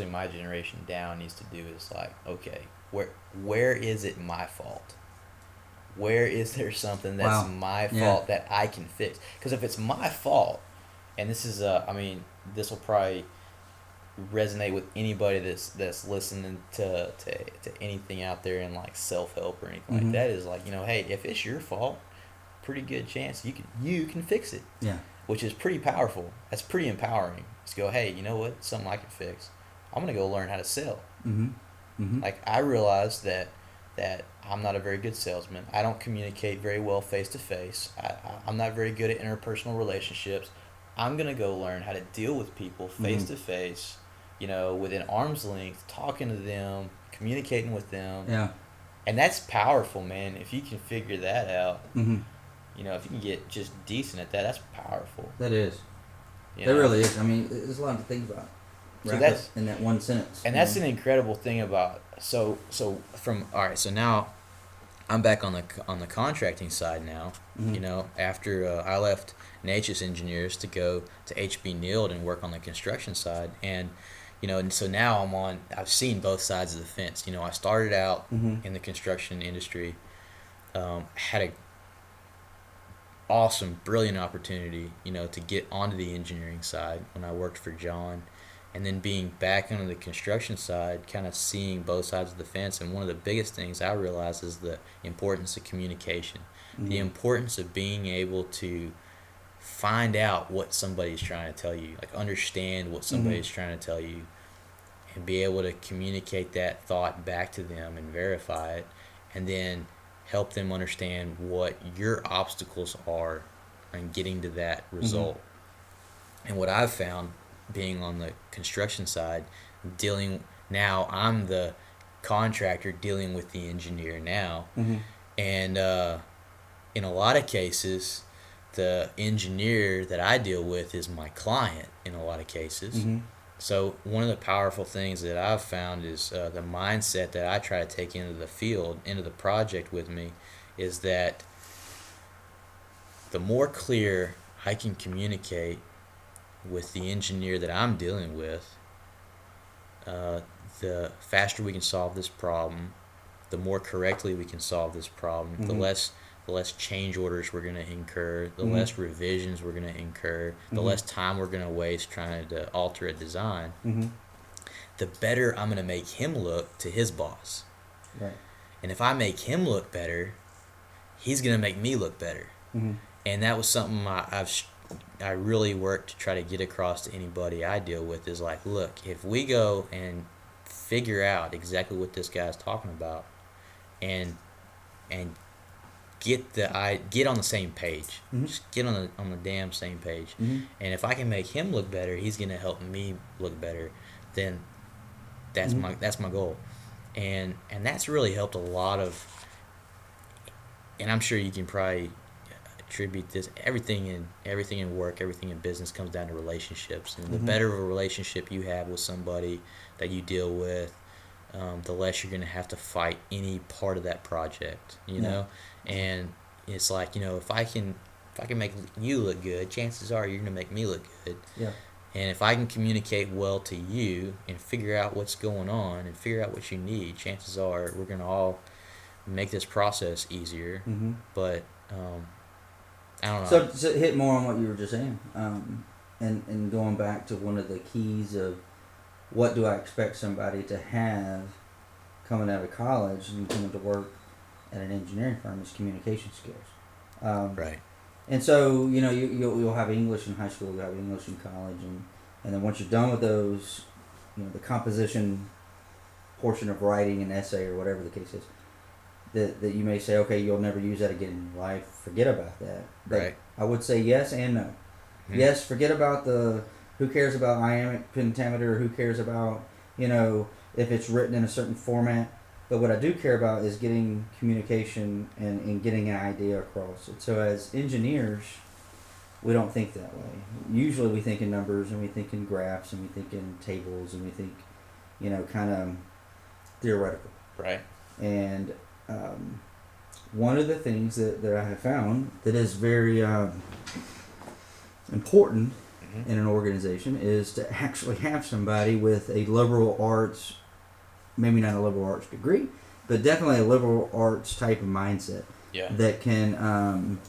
Speaker 3: my generation down, needs to do is like, okay, where is it my fault? Where is there something that's my fault that I can fix? Because if it's my fault, and this is this will probably resonate with anybody that's listening to anything out there in like self-help or anything like that, is like, hey, if it's your fault, pretty good chance you can fix it.
Speaker 2: Yeah.
Speaker 3: Which is pretty powerful. That's pretty empowering. Just go, hey, you know what? Something I can fix. I'm gonna go learn how to sell.
Speaker 2: Mm-hmm. Mm-hmm.
Speaker 3: Like, I realized that I'm not a very good salesman. I don't communicate very well face to face. I'm not very good at interpersonal relationships. I'm gonna go learn how to deal with people face to face, within arm's length, talking to them, communicating with them.
Speaker 2: Yeah.
Speaker 3: And that's powerful, man. If you can figure that out,
Speaker 2: Mm-hmm.
Speaker 3: if you can get just decent at that, that's powerful.
Speaker 2: That is. That really is. I mean, there's a lot to think about.
Speaker 3: So that's
Speaker 2: in that one sentence.
Speaker 3: And that's an incredible thing about so now I'm back on the contracting side now.
Speaker 2: Mm-hmm.
Speaker 3: After I left Natchez Engineers to go to HB Neild and work on the construction side, and and so now I've seen both sides of the fence. I started out in the construction industry, had a awesome, brilliant opportunity, to get onto the engineering side when I worked for John, and then being back on the construction side, kind of seeing both sides of the fence. And one of the biggest things I realized is the importance of communication, the importance of being able to find out what somebody's trying to tell you, like understand what somebody's trying to tell you, and be able to communicate that thought back to them and verify it, and then help them understand what your obstacles are in getting to that result. And what I've found, being on the construction side, now I'm the contractor dealing with the engineer now, and in a lot of cases, the engineer that I deal with is my client in a lot of cases. So one of the powerful things that I've found is the mindset that I try to take into the field, into the project with me, is that the more clear I can communicate with the engineer that I'm dealing with, the faster we can solve this problem, the more correctly we can solve this problem, the less change orders we're going to incur, the less revisions we're going to incur, the less time we're going to waste trying to alter a design, the better I'm going to make him look to his boss.
Speaker 2: Right.
Speaker 3: And if I make him look better, he's going to make me look better. And that was something I really worked to try to get across to anybody I deal with, is like, look, if we go and figure out exactly what this guy's talking about and get on the same page. Just get on the damn same page. And if I can make him look better, he's gonna help me look better. Then that's my goal. And that's really helped a lot of. And I'm sure you can probably attribute this everything in work, everything in business comes down to relationships. And the
Speaker 2: Mhm.
Speaker 3: better of a relationship you have with somebody that you deal with, the less you're going to have to fight any part of that project, you
Speaker 2: Yeah.
Speaker 3: know. And it's like, if I can make you look good, chances are you're going to make me look good.
Speaker 2: Yeah.
Speaker 3: And if I can communicate well to you and figure out what's going on and figure out what you need, chances are we're going to all make this process easier.
Speaker 2: Mhm.
Speaker 3: But I don't know.
Speaker 2: So hit more on what you were just saying, and going back to one of the keys of what do I expect somebody to have coming out of college and coming to work at an engineering firm is communication skills.
Speaker 3: Right.
Speaker 2: And so you'll have English in high school, you'll have English in college, and then once you're done with those, the composition portion of writing an essay or whatever the case is, that you may say, okay, you'll never use that again in your life. Forget about that. But
Speaker 3: Right.
Speaker 2: I would say yes and no.
Speaker 3: Mm-hmm.
Speaker 2: Yes, forget about who cares about iambic pentameter, or who cares about if it's written in a certain format. But what I do care about is getting communication and getting an idea across. And so as engineers, we don't think that way. Usually we think in numbers, and we think in graphs, and we think in tables, and we think, kind of theoretical.
Speaker 3: Right.
Speaker 2: And one of the things that I have found that is very important
Speaker 3: Mm-hmm.
Speaker 2: in an organization is to actually have somebody with a liberal arts, maybe not a liberal arts degree, but definitely a liberal arts type of mindset.
Speaker 3: Yeah.
Speaker 2: That can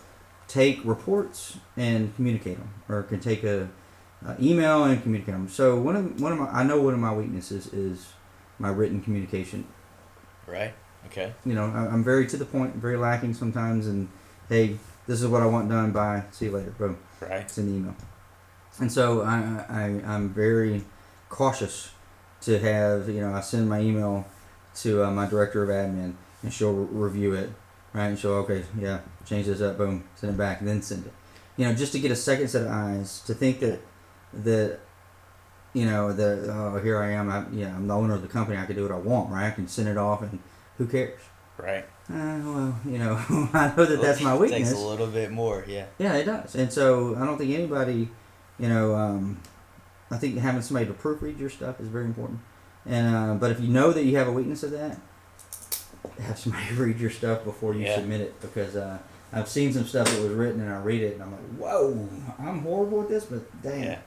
Speaker 2: take reports and communicate them, or can take a email and communicate them. So one of my weaknesses is my written communication.
Speaker 3: Right. Okay.
Speaker 2: I'm very to the point, very lacking sometimes, and hey, this is what I want done by. See you later. Boom.
Speaker 3: Right.
Speaker 2: It's in the email. And so I'm very cautious to have, I send my email to my director of admin, and she'll review it, right? And she'll, okay, yeah, change this up, boom, send it back, and then send it. Just to get a second set of eyes, to think that here I am, I'm the owner of the company, I can do what I want, right? I can send it off, and who cares?
Speaker 3: Right.
Speaker 2: I know that that's my weakness.
Speaker 1: It takes a little bit more, yeah.
Speaker 2: Yeah, it does. And so I don't think anybody, I think having somebody to proofread your stuff is very important. And but if you know that you have a weakness of that, have somebody read your stuff before you submit it, because I've seen some stuff that was written and I read it and I'm like, whoa, I'm horrible at this, but damn,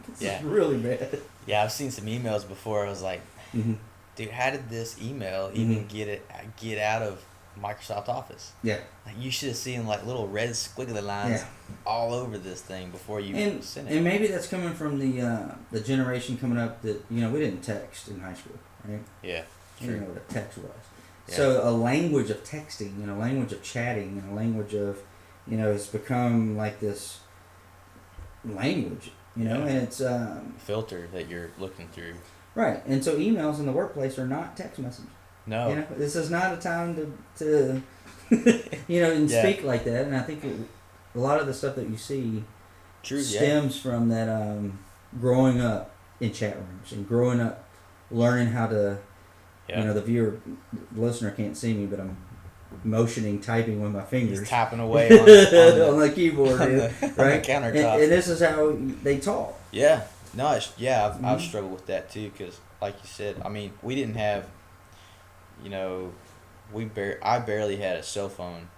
Speaker 2: this is really bad.
Speaker 1: Yeah, I've seen some emails before. I was like,
Speaker 2: Mm-hmm.
Speaker 1: dude, how did this email even get out of Microsoft Office?
Speaker 2: Yeah.
Speaker 1: Like, you should have seen like little red squiggly lines all over this thing before you sent it.
Speaker 2: And maybe that's coming from the generation coming up that we didn't text in high school, right?
Speaker 1: Yeah.
Speaker 2: We didn't know what a text was.
Speaker 1: Yeah.
Speaker 2: So a language of texting and a language of chatting and a language of it's become like this language, and it's
Speaker 1: filter that you're looking through.
Speaker 2: right. And so emails in the workplace are not text messages.
Speaker 1: No.
Speaker 2: This is not a time to and speak like that. And I think a lot of the stuff that you see stems from that growing up in chat rooms and growing up learning how to, the listener can't see me, but I'm motioning, typing with my fingers.
Speaker 1: He's tapping away on
Speaker 2: the keyboard,
Speaker 1: on
Speaker 2: right?
Speaker 1: the countertop.
Speaker 2: And this is how they talk.
Speaker 1: Yeah. No, I've struggled with that too, because like you said, I mean, we didn't have, I barely had a cell phone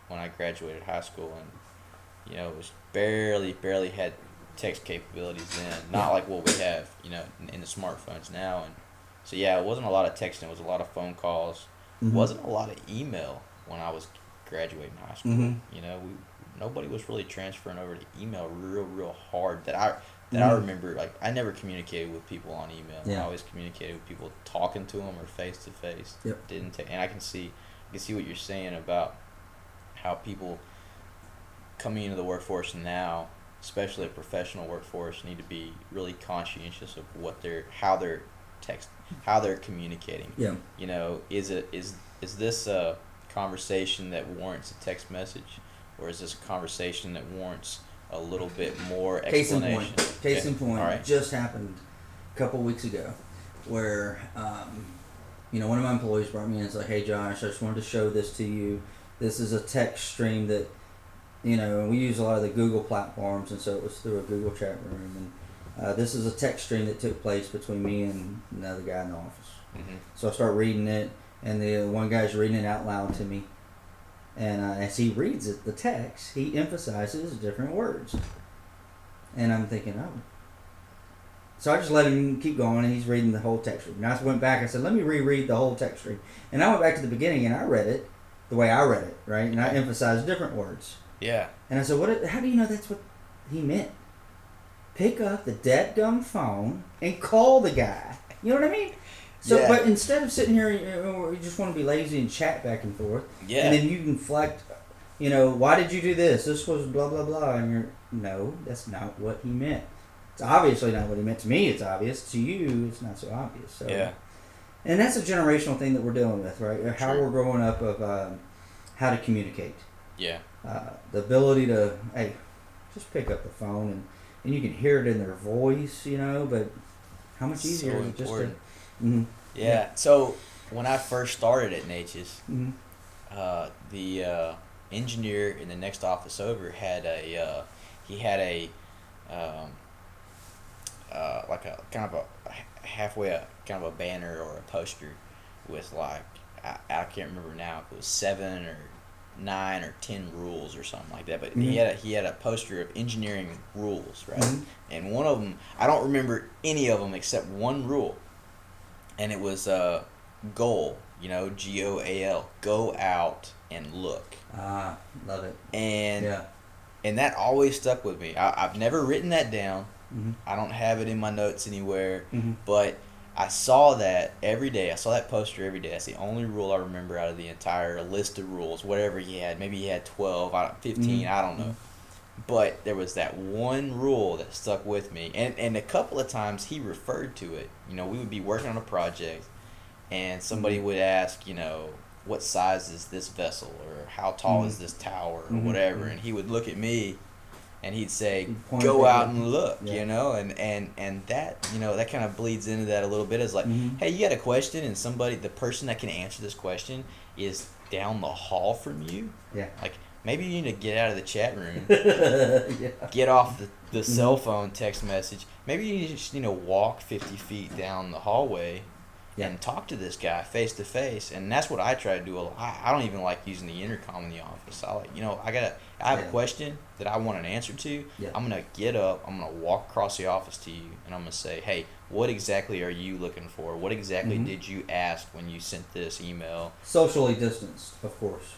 Speaker 1: when I graduated high school, and it was barely had text capabilities then, not like what we have, in the smartphones now. And so it wasn't a lot of texting, it was a lot of phone calls.
Speaker 2: Mm-hmm.
Speaker 1: Wasn't a lot of email when I was graduating high school.
Speaker 2: Mm-hmm.
Speaker 1: Nobody was really transferring over to email real hard that I remember. Like, I never communicated with people on email.
Speaker 2: Yeah.
Speaker 1: I always communicated with people talking to them or face to face.
Speaker 2: Yep.
Speaker 1: And I can see what you're saying about how people coming into the workforce now, especially a professional workforce, need to be really conscientious of how they're communicating.
Speaker 2: Yeah.
Speaker 1: Is this a conversation that warrants a text message, or is this a conversation that warrants a little bit more explanation?
Speaker 2: Case in point.
Speaker 1: All right.
Speaker 2: Just happened a couple weeks ago, where one of my employees brought me in and said, "Hey Josh, I just wanted to show this to you. This is a text stream that we use a lot of the Google platforms, and so it was through a Google chat room. And this is a text string that took place between me and another guy in the office.
Speaker 3: Mm-hmm.
Speaker 2: So I start reading it, and the one guy's reading it out loud to me. And as he reads it, the text, he emphasizes different words. And I'm thinking, oh. So I just let him keep going, and he's reading the whole text string. And I went back, I said, let me reread the whole text string. And I went back to the beginning, and I read it the way I read it, right? And I emphasized different words.
Speaker 3: Yeah.
Speaker 2: And I said, how do you know that's what he meant? Pick up the dadgum phone and call the guy. You know what I mean? So,
Speaker 3: Yeah.
Speaker 2: but instead of sitting here, you just want to be lazy and chat back and forth.
Speaker 3: Yeah.
Speaker 2: And then you inflect, why did you do this? This was blah, blah, blah. And no, that's not what he meant. It's obviously not what he meant. To me, it's obvious. To you, it's not so obvious. So,
Speaker 3: Yeah.
Speaker 2: And that's a generational thing that we're dealing with, right? How
Speaker 3: True.
Speaker 2: we're growing up of how to communicate.
Speaker 3: Yeah.
Speaker 2: The ability to, hey, just pick up the phone and you can hear it in their voice, but how much easier
Speaker 3: So
Speaker 2: is it just to...
Speaker 3: important.
Speaker 2: Mm-hmm.
Speaker 3: Yeah. So when I first started at Natchez,
Speaker 2: Mm-hmm.
Speaker 3: the engineer in the next office over had a like a kind of a halfway kind of a banner or a poster with like I can't remember now if it was 7 or 9 or 10 rules or something like that, but
Speaker 2: Mm-hmm.
Speaker 3: he had a poster of engineering rules, right?
Speaker 2: Mm-hmm.
Speaker 3: And one of them, I don't remember any of them except one rule, and it was goal, GOAL, go out and look.
Speaker 2: Ah, love it.
Speaker 3: And
Speaker 2: Yeah.
Speaker 3: and that always stuck with me. I've never written that down.
Speaker 2: Mm-hmm.
Speaker 3: I don't have it in my notes anywhere,
Speaker 2: Mm-hmm.
Speaker 3: but I saw that every day. I saw that poster every day. That's the only rule I remember out of the entire list of rules, whatever he had. Maybe he had 12, 15,
Speaker 2: Mm-hmm.
Speaker 3: I don't know. But there was that one rule that stuck with me. And a couple of times he referred to it. We would be working on a project, and somebody would ask, what size is this vessel, or how tall is this tower, or
Speaker 2: Mm-hmm.
Speaker 3: whatever. And he would look at me, and he'd say,
Speaker 2: He'd point
Speaker 3: go
Speaker 2: it
Speaker 3: out
Speaker 2: out.
Speaker 3: and look,
Speaker 2: Yeah.
Speaker 3: and that, that kind of bleeds into that a little bit. Is like,
Speaker 2: Mm-hmm.
Speaker 3: hey, you got a question, and the person that can answer this question is down the hall from you.
Speaker 2: Yeah.
Speaker 3: Like, maybe you need to get out of the chat room,
Speaker 2: Yeah.
Speaker 3: get off the
Speaker 2: Mm-hmm.
Speaker 3: cell phone text message. Maybe you just walk 50 feet down the hallway
Speaker 2: Yeah.
Speaker 3: and talk to this guy face to face. And that's what I try to do a lot. I don't even like using the intercom in the office. I have a
Speaker 2: Yeah.
Speaker 3: question that I want an answer to.
Speaker 2: Yeah.
Speaker 3: I'm gonna get up, I'm gonna walk across the office to you, and I'm gonna say, hey, what exactly are you looking for? What exactly
Speaker 2: Mhm.
Speaker 3: did you ask when you sent this email?
Speaker 2: Socially distanced, of course.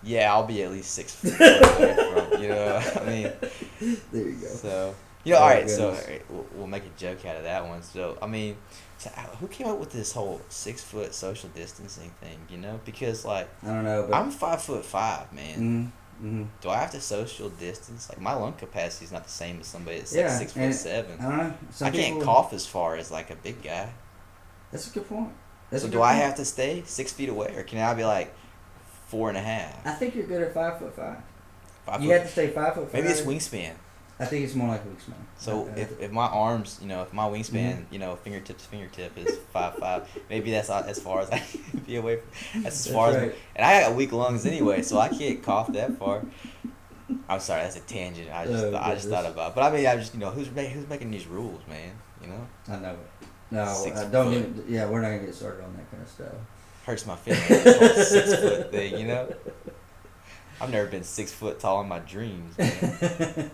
Speaker 3: Yeah, I'll be at least 6 foot away from, I mean,
Speaker 2: There you go.
Speaker 3: so,
Speaker 2: Oh,
Speaker 3: all right, so
Speaker 2: goodness.
Speaker 3: all right, we'll make a joke out of that one. So, I mean, who came up with this whole 6 foot social distancing thing, Because, like,
Speaker 2: I don't know, but...
Speaker 3: I'm 5'5", man.
Speaker 2: Mm-hmm. Mm-hmm.
Speaker 3: Do I have to social distance? Like, my lung capacity is not the same as somebody that's
Speaker 2: Yeah,
Speaker 3: like 6'7".
Speaker 2: I don't know. Some
Speaker 3: I can't
Speaker 2: people-
Speaker 3: cough as far as like a big guy.
Speaker 2: That's a good point. That's
Speaker 3: So
Speaker 2: a
Speaker 3: do
Speaker 2: good
Speaker 3: I
Speaker 2: point.
Speaker 3: have to stay 6 feet away, or can I be like 4.5?
Speaker 2: I think you're good at 5'5".
Speaker 3: 5
Speaker 2: You
Speaker 3: foot?
Speaker 2: have to stay 5'5".
Speaker 3: Maybe it's wingspan.
Speaker 2: I think it's more like wingspan.
Speaker 3: So if my arms, if my wingspan, fingertip to fingertip is 5'5", maybe that's not as far as I can be away from. That's as far
Speaker 2: That's
Speaker 3: as.
Speaker 2: right.
Speaker 3: And I got weak lungs anyway, so I can't cough that far. I'm sorry, that's a tangent. I just thought about. But I mean, I just who's making these rules, man?
Speaker 2: I know it. No,
Speaker 3: 6
Speaker 2: don't
Speaker 3: foot.
Speaker 2: get. Yeah, we're not gonna get started on that kind of stuff.
Speaker 3: Hurts my feelings. This whole 6 foot thing, I've never been 6 foot tall in my dreams, man.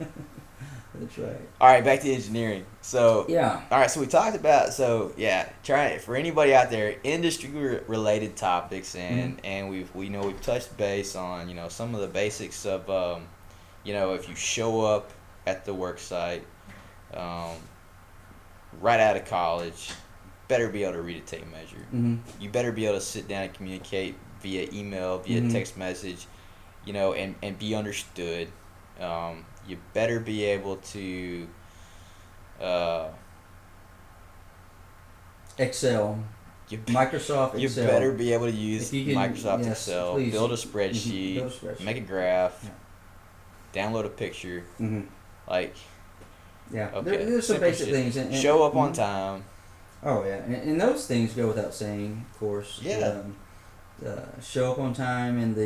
Speaker 2: That's right.
Speaker 3: All right, back to engineering. So
Speaker 2: Yeah.
Speaker 3: all right, so we talked about try for anybody out there, industry related topics, and we've touched base on some of the basics of if you show up at the work site right out of college, better be able to read a tape measure.
Speaker 2: Mm-hmm.
Speaker 3: You better be able to sit down and communicate via email, via
Speaker 2: Mhm.
Speaker 3: text message, and be understood. You better be able to
Speaker 2: Excel, Microsoft
Speaker 3: you
Speaker 2: Excel.
Speaker 3: better be able to use
Speaker 2: If you can-
Speaker 3: Microsoft
Speaker 2: yes,
Speaker 3: Excel,
Speaker 2: please.
Speaker 3: build a
Speaker 2: Mhm.
Speaker 3: spreadsheet,
Speaker 2: Build a spreadsheet.
Speaker 3: make a graph, download a picture,
Speaker 2: Mm-hmm.
Speaker 3: like
Speaker 2: Yeah.
Speaker 3: okay,
Speaker 2: There's some
Speaker 3: simple
Speaker 2: basic
Speaker 3: shit.
Speaker 2: things. And,
Speaker 3: Show up on
Speaker 2: mhm.
Speaker 3: time.
Speaker 2: Oh yeah, and those things go without saying, of course.
Speaker 3: Yeah.
Speaker 2: show up on time and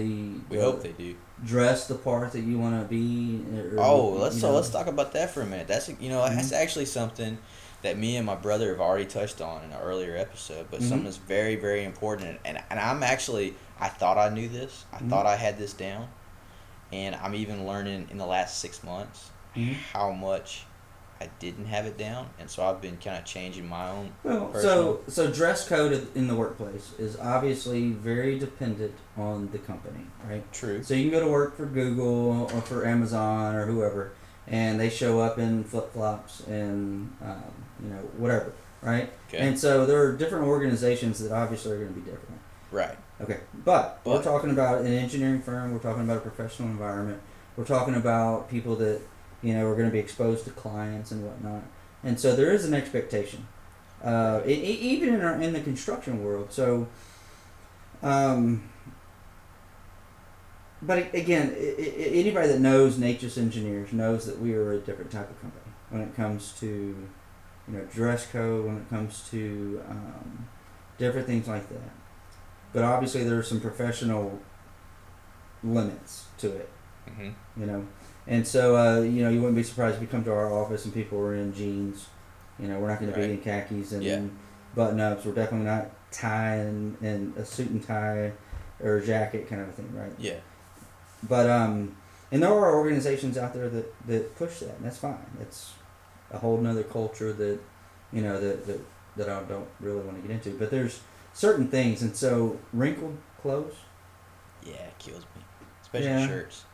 Speaker 3: We hope they do.
Speaker 2: dress the part that you want to be.
Speaker 3: Let's talk about that for a minute. That's that's actually something that me and my brother have already touched on in an earlier episode, but something that's very, very important. And I thought I knew this. I thought I had this down, and I'm even learning in the last 6 months how much I didn't have it down, and so I've been kind of changing my own.
Speaker 2: Well, so dress code in the workplace is obviously very dependent on the company, right?
Speaker 3: True.
Speaker 2: So you can go to work for Google or for Amazon or whoever, and they show up in flip flops and whatever, right?
Speaker 3: Okay.
Speaker 2: And so there are different organizations that obviously are going to be different.
Speaker 3: Right.
Speaker 2: Okay, but we're talking about an engineering firm. We're talking about a professional environment. We're talking about people that are going to be exposed to clients and whatnot. And so there is an expectation, even in the construction world. So, but again, anybody that knows Nature's Engineers knows that we are a different type of company when it comes to, dress code, when it comes to different things like that. But obviously there are some professional limits to it, And so, you wouldn't be surprised if you come to our office and people are in jeans. We're not going to be in khakis and button-ups. We're definitely not tying and a suit and tie or a jacket kind of a thing, right?
Speaker 3: Yeah.
Speaker 2: But, and there are organizations out there that push that, and that's fine. It's a whole nother culture that, that I don't really want to get into. But there's certain things, and so wrinkled clothes.
Speaker 3: Yeah, it kills me. Especially shirts.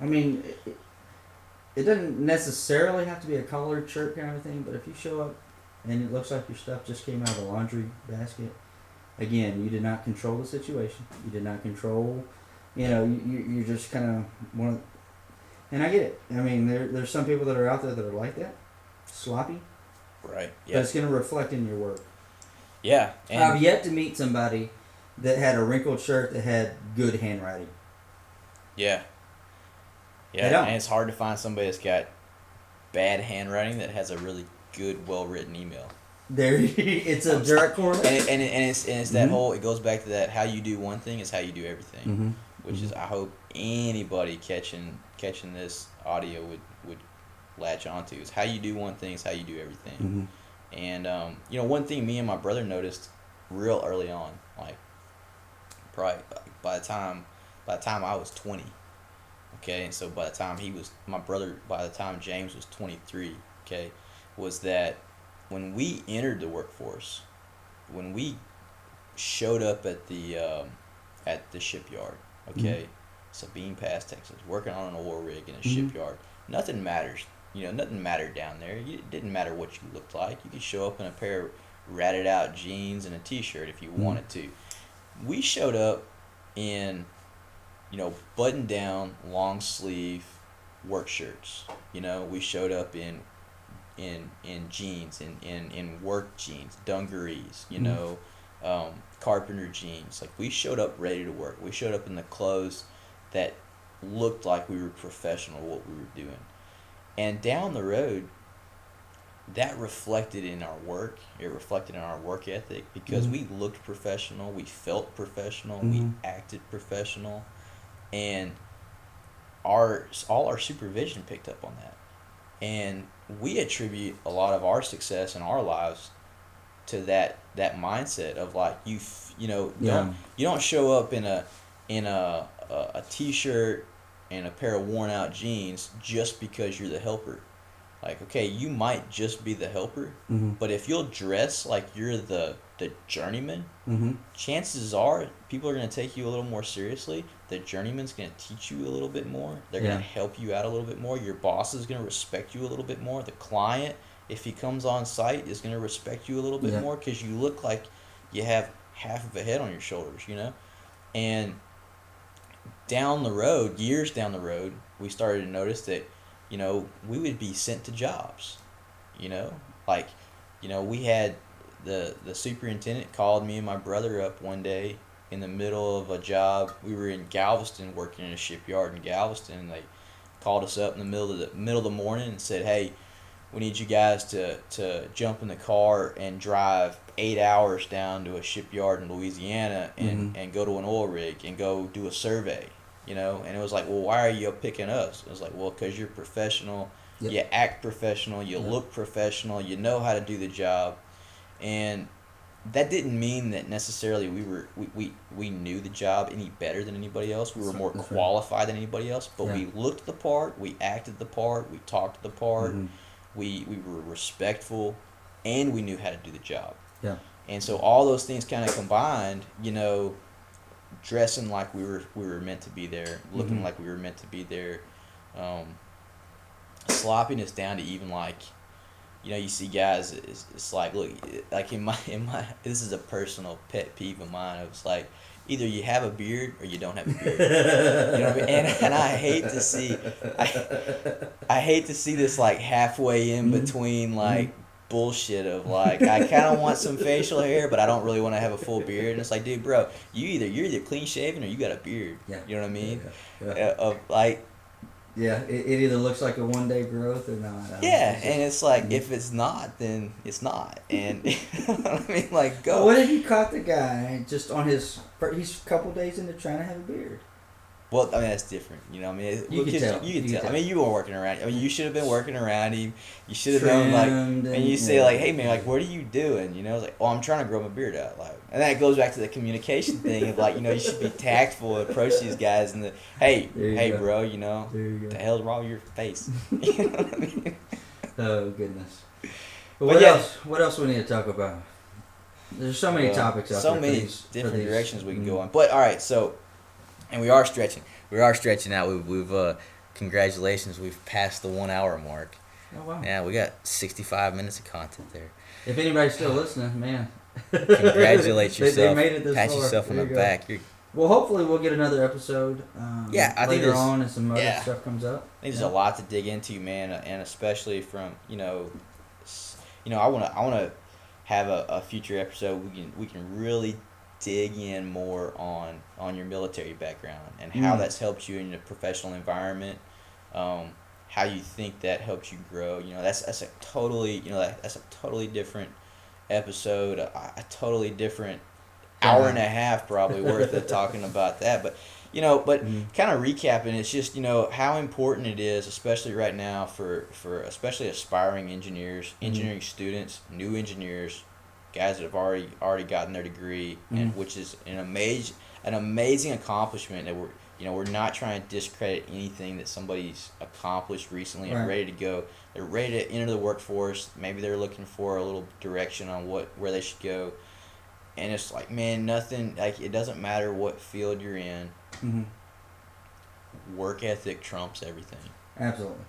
Speaker 2: I mean, it doesn't necessarily have to be a collared shirt kind of thing, but if you show up and it looks like your stuff just came out of a laundry basket, again, you did not control the situation. You did not control, you're just kind of one of, and I get it. I mean, there's some people that are out there that are like that, sloppy.
Speaker 3: Right. Yeah.
Speaker 2: But it's going to reflect in your work.
Speaker 3: Yeah. And
Speaker 2: I've yet to meet somebody that had a wrinkled shirt that had good handwriting.
Speaker 3: Yeah. Yeah, and it's hard to find somebody that's got bad handwriting that has a really good, well-written email.
Speaker 2: It's a direct correlation.
Speaker 3: And it's that whole, it goes back to that, how you do one thing is how you do everything. Which is, I hope anybody catching this audio would latch onto, is how you do one thing is how you do everything. And, one thing me and my brother noticed real early on, like, probably by the time I was 20, okay, and so by the time James was 23, okay, was that when we entered the workforce, when we showed up at the shipyard, okay, Sabine Pass, Texas, working on an oil rig in a shipyard, nothing matters. Nothing mattered down there. It didn't matter what you looked like. You could show up in a pair of ratted out jeans and a t-shirt if you wanted to. We showed up in button down, long sleeve work shirts. We showed up in jeans, in work jeans, dungarees, carpenter jeans. Like, we showed up ready to work. We showed up in the clothes that looked like we were professional at what we were doing. And down the road, that reflected in our work. It reflected in our work ethic because we looked professional, we felt professional, we acted professional, and all our supervision picked up on that. And we attribute a lot of our success in our lives to that mindset of, like, you don't show up in a t-shirt and a pair of worn out jeans just because you're the helper. Like, okay, you might just be the helper, but if you'll dress like you're the journeyman, chances are people are going to take you a little more seriously. The journeyman's going to teach you a little bit more. They're going to help you out a little bit more. Your boss is going to respect you a little bit more. The client, if he comes on site, is going to respect you a little bit more because you look like you have half of a head on your shoulders, And years down the road, we started to notice that, we would be sent to jobs, we had the superintendent called me and my brother up one day in the middle of a job. We were in Galveston working in a shipyard in Galveston, and they called us up in the middle of the morning and said, hey, we need you guys to jump in the car and drive 8 hours down to a shipyard in Louisiana and go to an oil rig and go do a survey, you know. And it was like, well, why are you picking us? It was like, well, because you're professional, you act professional, you look professional, you know how to do the job. And that didn't mean that necessarily we knew the job any better than anybody else. We were more qualified than anybody else, but we looked the part, we acted the part, we talked the part, we were respectful, and we knew how to do the job.
Speaker 2: Yeah.
Speaker 3: And so all those things kind of combined, you know, dressing like we were meant to be there, looking like we were meant to be there, sloppiness down to even like, you know, you see guys, it's like, look, like in my, this is a personal pet peeve of mine. It was like, either you have a beard or you don't have a beard. You know what I mean? And I hate to see, I hate to see this like halfway in between like bullshit of like, I kind of want some facial hair, but I don't really want to have a full beard. And it's like, dude, bro, you're either clean shaven or you got a beard.
Speaker 2: Yeah.
Speaker 3: You know what I mean?
Speaker 2: Yeah.
Speaker 3: Of like.
Speaker 2: Yeah, it either looks like a one-day growth or not.
Speaker 3: Yeah, and it's like, if it's not, then it's not. And, you know what I mean? Like, go.
Speaker 2: What if you caught the guy just on he's a couple days into trying to have a beard?
Speaker 3: Well, I mean, that's different. You know what I mean?
Speaker 2: You can tell.
Speaker 3: You can tell. I mean, you were working around him. I mean, you should have been working around him. You should have known, like, and you say, like, hey, man, like, what are you doing? You know, it's like, oh, I'm trying to grow my beard out. Like, and that goes back to the communication thing of, like, you know, you should be tactful and approach these guys and hey,
Speaker 2: go.
Speaker 3: Bro, you know, what the hell's wrong with your face? You know what I mean?
Speaker 2: Oh, goodness. But what else we need to talk about? There's so many topics out there.
Speaker 3: So many different directions we can go on. But, all right, so, and we are stretching. We are stretching out. We've congratulations. We've passed the 1 hour mark.
Speaker 2: Oh, wow.
Speaker 3: Yeah, we got 65 minutes of content there.
Speaker 2: If anybody's still listening, man.
Speaker 3: Congratulate yourself.
Speaker 2: They made it this
Speaker 3: Pat
Speaker 2: far.
Speaker 3: yourself on the back.
Speaker 2: Well, hopefully we'll get another episode
Speaker 3: I think
Speaker 2: later on as some other stuff comes up.
Speaker 3: I think there's a lot to dig into, man, and especially from, you know, I want to have a future episode we can really dig in more on your military background and how that's helped you in your professional environment, how you think that helps you grow. You know, that's a totally, you know, that's a totally different episode, a totally different hour and a half probably worth of talking about that. But, you know, kind of recapping, it's just, you know, how important it is, especially right now for especially aspiring engineers, engineering students, new engineers, guys that have already gotten their degree, and which is an amazing accomplishment that we're not trying to discredit anything that somebody's accomplished recently and ready to go. They're ready to enter the workforce. Maybe they're looking for a little direction on where they should go. And it's like, man, nothing, like, it doesn't matter what field you're in. Work ethic trumps everything.
Speaker 2: Absolutely.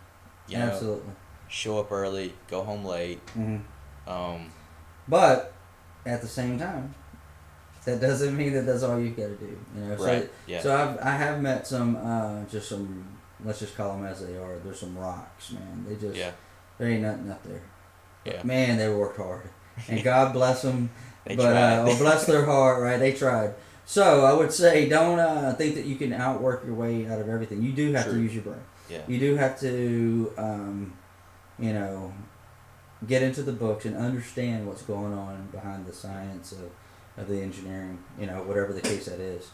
Speaker 3: You know, show up early, go home late.
Speaker 2: But at the same time, that doesn't mean that that's all you got to do. You know,
Speaker 3: right?
Speaker 2: So I have met some let's just call them as they are. There's some rocks, man. They just there ain't nothing up there. But man, they worked hard, and God bless them. Bless their heart, right? They tried. So I would say, don't think that you can outwork your way out of everything. You do have to use your brain.
Speaker 3: Yeah.
Speaker 2: You do have to, get into the books and understand what's going on behind the science of the engineering, whatever the case that is.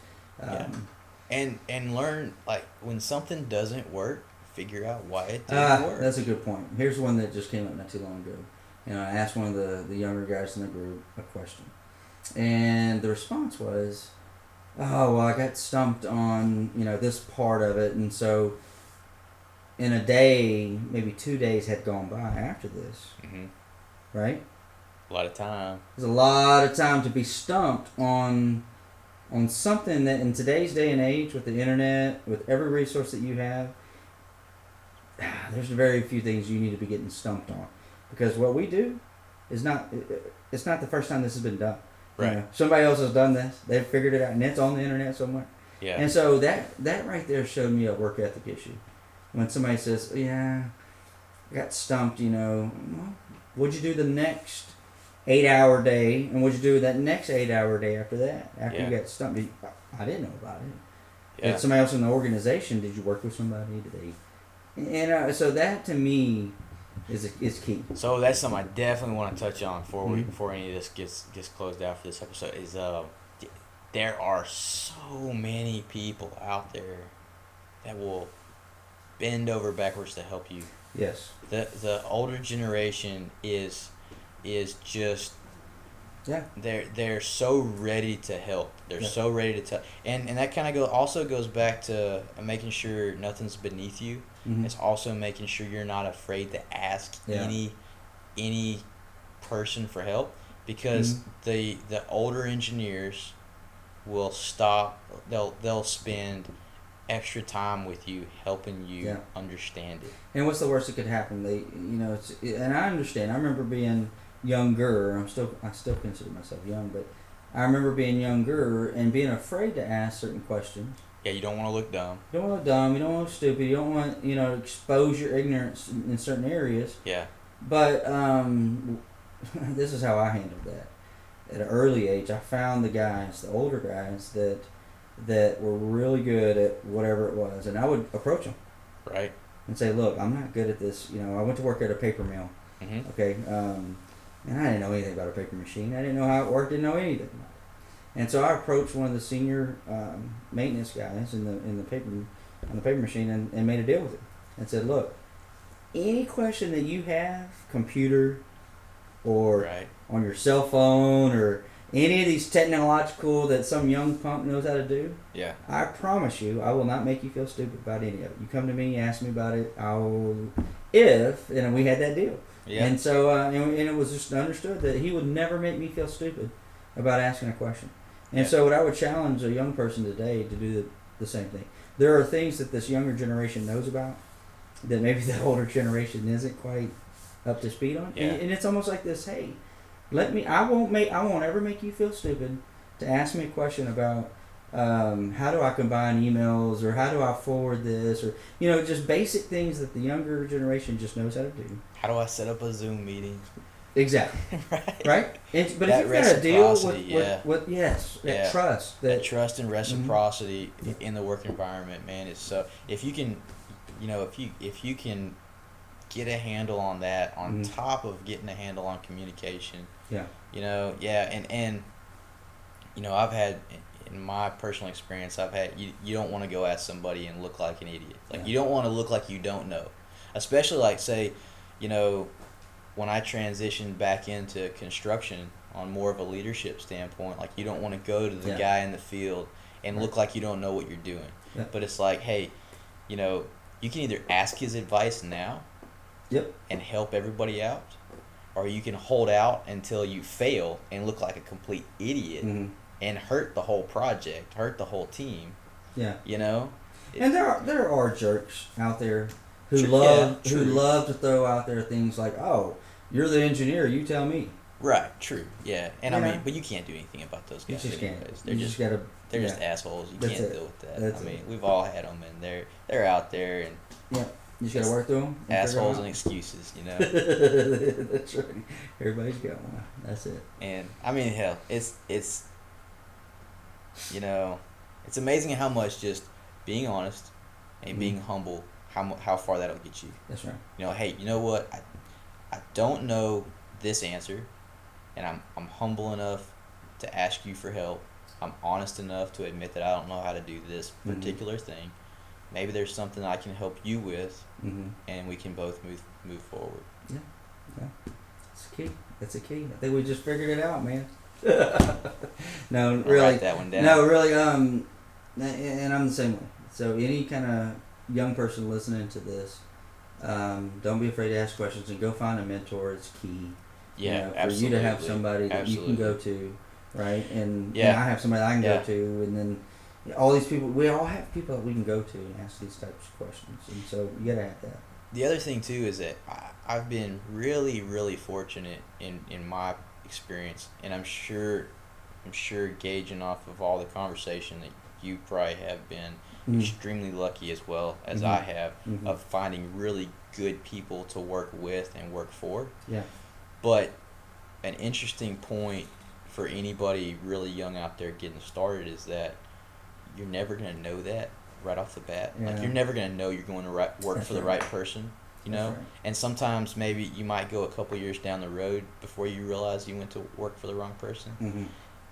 Speaker 3: And learn, like, when something doesn't work, figure out why it didn't work.
Speaker 2: That's a good point. Here's one that just came up not too long ago. I asked one of the younger guys in the group a question. And the response was, oh, well, I got stumped on, this part of it. And so in a day, maybe 2 days had gone by after this. Right?
Speaker 3: A lot of time.
Speaker 2: There's a lot of time to be stumped on something that in today's day and age with the internet, with every resource that you have, there's very few things you need to be getting stumped on. Because what we do is it's not the first time this has been done.
Speaker 3: Right.
Speaker 2: Somebody else has done this. They've figured it out, and it's on the internet somewhere.
Speaker 3: Yeah.
Speaker 2: And so that right there showed me a work ethic issue. When somebody says, yeah, I got stumped, well, what'd you do the next 8-hour day, and what'd you do that next 8-hour day after that? After you got stumped, I didn't know about it.
Speaker 3: Yeah.
Speaker 2: Did somebody else in the organization, did you work with somebody? Did they? And so that to me is key.
Speaker 1: So that's something I definitely want to touch on before any of this gets closed out for this episode. Is there are so many people out there that will bend over backwards to help you.
Speaker 2: Yes.
Speaker 1: The older generation is just they're so ready to help. They're so ready to tell, and that kind of also goes back to making sure nothing's beneath you.
Speaker 2: Mm-hmm.
Speaker 1: It's also making sure you're not afraid to ask any person for help, because the older engineers will stop. They'll spend extra time with you, helping you understand it.
Speaker 2: And what's the worst that could happen? And I understand. I remember being younger. I still consider myself young, but I remember being younger and being afraid to ask certain questions.
Speaker 1: Yeah, you don't want to look dumb.
Speaker 2: You don't want to look dumb. You don't want to look stupid. You don't want expose your ignorance in certain areas.
Speaker 1: Yeah.
Speaker 2: But this is how I handled that. At an early age, I found the older guys that were really good at whatever it was, and I would approach them.
Speaker 1: Right.
Speaker 2: And say, look, I'm not good at this. I went to work at a paper mill.
Speaker 1: Mm-hmm.
Speaker 2: Okay. And I didn't know anything about a paper machine. I didn't know how it worked. Didn't know anything about it. And so I approached one of the senior maintenance guys on the paper machine and made a deal with him and said, look, any question that you have, computer or on your cell phone or any of these technological that some young punk knows how to do, I promise you, I will not make you feel stupid about any of it. You come to me, ask me about it, and we had that deal. Yeah. And so, and it was just understood that he would never make me feel stupid about asking a question. And so what I would challenge a young person today to do the same thing. There are things that this younger generation knows about that maybe the older generation isn't quite up to speed on. Yeah. And it's almost like this, hey, I won't ever make you feel stupid to ask me a question about how do I combine emails, or how do I forward this, or just basic things that the younger generation just knows how to do.
Speaker 1: How do I set up a Zoom meeting?
Speaker 2: Exactly. Right. But if you've got to deal with trust,
Speaker 1: that trust and reciprocity in the work environment, man, is so. If you can, if you can get a handle on that, on top of getting a handle on communication. Yeah. And I've had, in my personal experience, you don't want to go ask somebody and look like an idiot. Like you don't want to look like you don't know, especially like say, when I transitioned back into construction on more of a leadership standpoint, like you don't want to go to the guy in the field and look like you don't know what you're doing. Yeah. But it's like, hey, you can either ask his advice now and help everybody out, or you can hold out until you fail and look like a complete idiot and hurt the whole project, hurt the whole team. Yeah.
Speaker 2: And there are jerks out there who love to throw out there things like, oh, you're the engineer, you tell me.
Speaker 1: Right, true, yeah. And I mean, but you can't do anything about those guys.
Speaker 2: You just
Speaker 1: anyways.
Speaker 2: can't.
Speaker 1: They're just assholes. You can't deal with that. We've all had them, and they're out there, and
Speaker 2: you just gotta work through them.
Speaker 1: Assholes and excuses,
Speaker 2: That's right. Everybody's got one. That's it.
Speaker 1: And I mean, hell, it's amazing how much just being honest and being humble, how far that'll get you.
Speaker 2: That's right.
Speaker 1: Hey, you know what? I don't know this answer, and I'm humble enough to ask you for help. I'm honest enough to admit that I don't know how to do this particular thing. Maybe there's something I can help you with, and we can both move forward.
Speaker 2: Yeah. It's key. That's a key. I think we just figured it out, man. No, really.
Speaker 1: I'll write that one down.
Speaker 2: No, really. And I'm the same way. So any kind of young person listening to this, don't be afraid to ask questions and go find a mentor. It's key.
Speaker 1: Yeah,
Speaker 2: for
Speaker 1: absolutely.
Speaker 2: you to have somebody that you can go to, right? And I have somebody I can go to, and then all these people. We all have people that we can go to and ask these types of questions, and so you gotta have that.
Speaker 1: The other thing too is that I've been really, really fortunate in my experience, and I'm sure gauging off of all the conversation that you probably have been extremely lucky as well as I have of finding really good people to work with and work for.
Speaker 2: Yeah.
Speaker 1: But an interesting point for anybody really young out there getting started is that you're never going to know that right off the bat. Yeah. Like you're never going to know you're going to work for the right person
Speaker 3: you
Speaker 2: That's
Speaker 3: know.
Speaker 2: right.
Speaker 3: And sometimes maybe you might go a couple years down the road before you realize you went to work for the wrong person.
Speaker 2: Mm-hmm.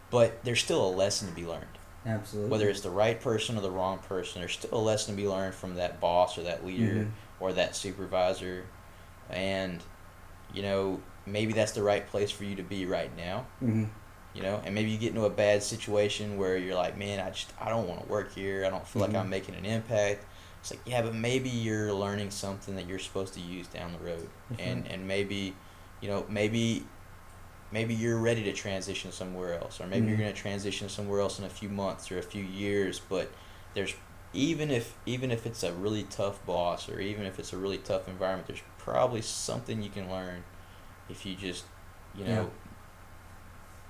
Speaker 3: But there's still a lesson to be learned.
Speaker 2: Absolutely.
Speaker 3: Whether it's the right person or the wrong person, there's still a lesson to be learned from that boss or that leader or that supervisor. And, you know, maybe that's the right place for you to be right now.
Speaker 2: Mm-hmm.
Speaker 3: You know, and maybe you get into a bad situation where you're like, man, I don't want to work here. I don't feel like I'm making an impact. It's like, yeah, but maybe you're learning something that you're supposed to use down the road. And maybe, you know, maybe you're ready to transition somewhere else, or maybe you're going to transition somewhere else in a few months or a few years. But there's even if it's a really tough boss, or even if it's a really tough environment, there's probably something you can learn if you just, you know,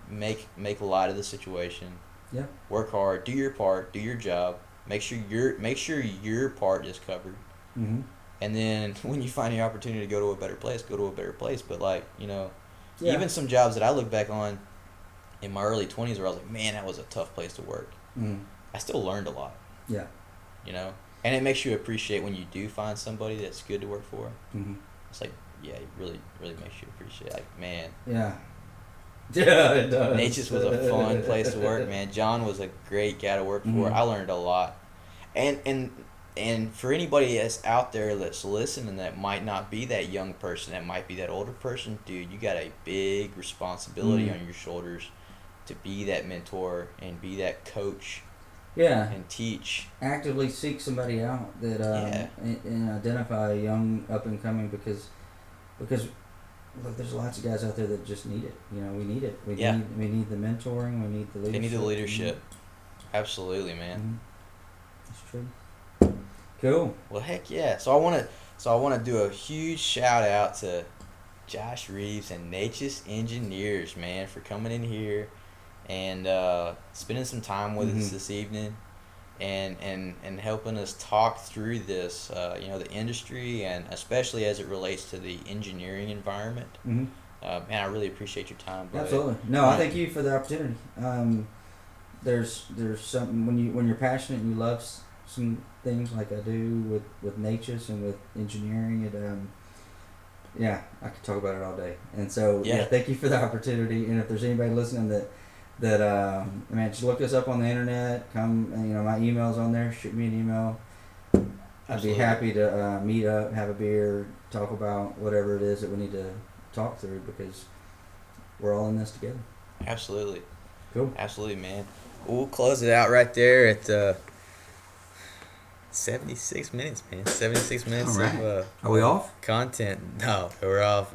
Speaker 3: make light of the situation.
Speaker 2: Yeah.
Speaker 3: Work hard, do your part, do your job. Make sure your part is covered.
Speaker 2: Mm-hmm.
Speaker 3: And then when you find the opportunity to go to a better place, go to a better place. But like, you know, even some jobs that I look back on in my early 20s where I was like, man, that was a tough place to work. I still learned a lot.
Speaker 2: Yeah.
Speaker 3: You know? And it makes you appreciate when you do find somebody that's good to work for.
Speaker 2: Mm-hmm.
Speaker 3: It's like, yeah, it really, really makes you appreciate, like, man.
Speaker 2: Yeah. Yeah, it does.
Speaker 3: Natchez was a fun place to work, man. John was a great guy to work for. I learned a lot. And for anybody that's out there that's listening that might not be that young person, that might be that older person, dude, you got a big responsibility on your shoulders to be that mentor and be that coach.
Speaker 2: Yeah.
Speaker 3: And teach.
Speaker 2: Actively seek somebody out that and identify a young up and coming because look, there's lots of guys out there that just need it. You know, we need it. We need the mentoring. We need the leadership.
Speaker 3: They need the leadership. Absolutely, man.
Speaker 2: That's true. Cool.
Speaker 3: Well, heck yeah. So I want to do a huge shout out to Josh Reeves and Natchez Engineers, man, for coming in here and spending some time with us this evening and helping us talk through this, you know, the industry, and especially as it relates to the engineering environment. Man, I really appreciate your time, buddy.
Speaker 2: Absolutely. No, I thank you for the opportunity. There's something when you're passionate and you love some things like I do with Natchez and with engineering. It I could talk about it all day. And so thank you for the opportunity. And if there's anybody listening that man, just look us up on the internet. Come, you know, my email's on there. Shoot me an email. I'd be happy to meet up, have a beer, talk about whatever it is that we need to talk through because we're all in this together.
Speaker 3: Absolutely.
Speaker 2: Cool.
Speaker 3: Absolutely, man. We'll close it out right there at 76 minutes, man. 76 minutes
Speaker 2: all right.
Speaker 3: of
Speaker 2: Are we off?
Speaker 3: Content. No, we're off.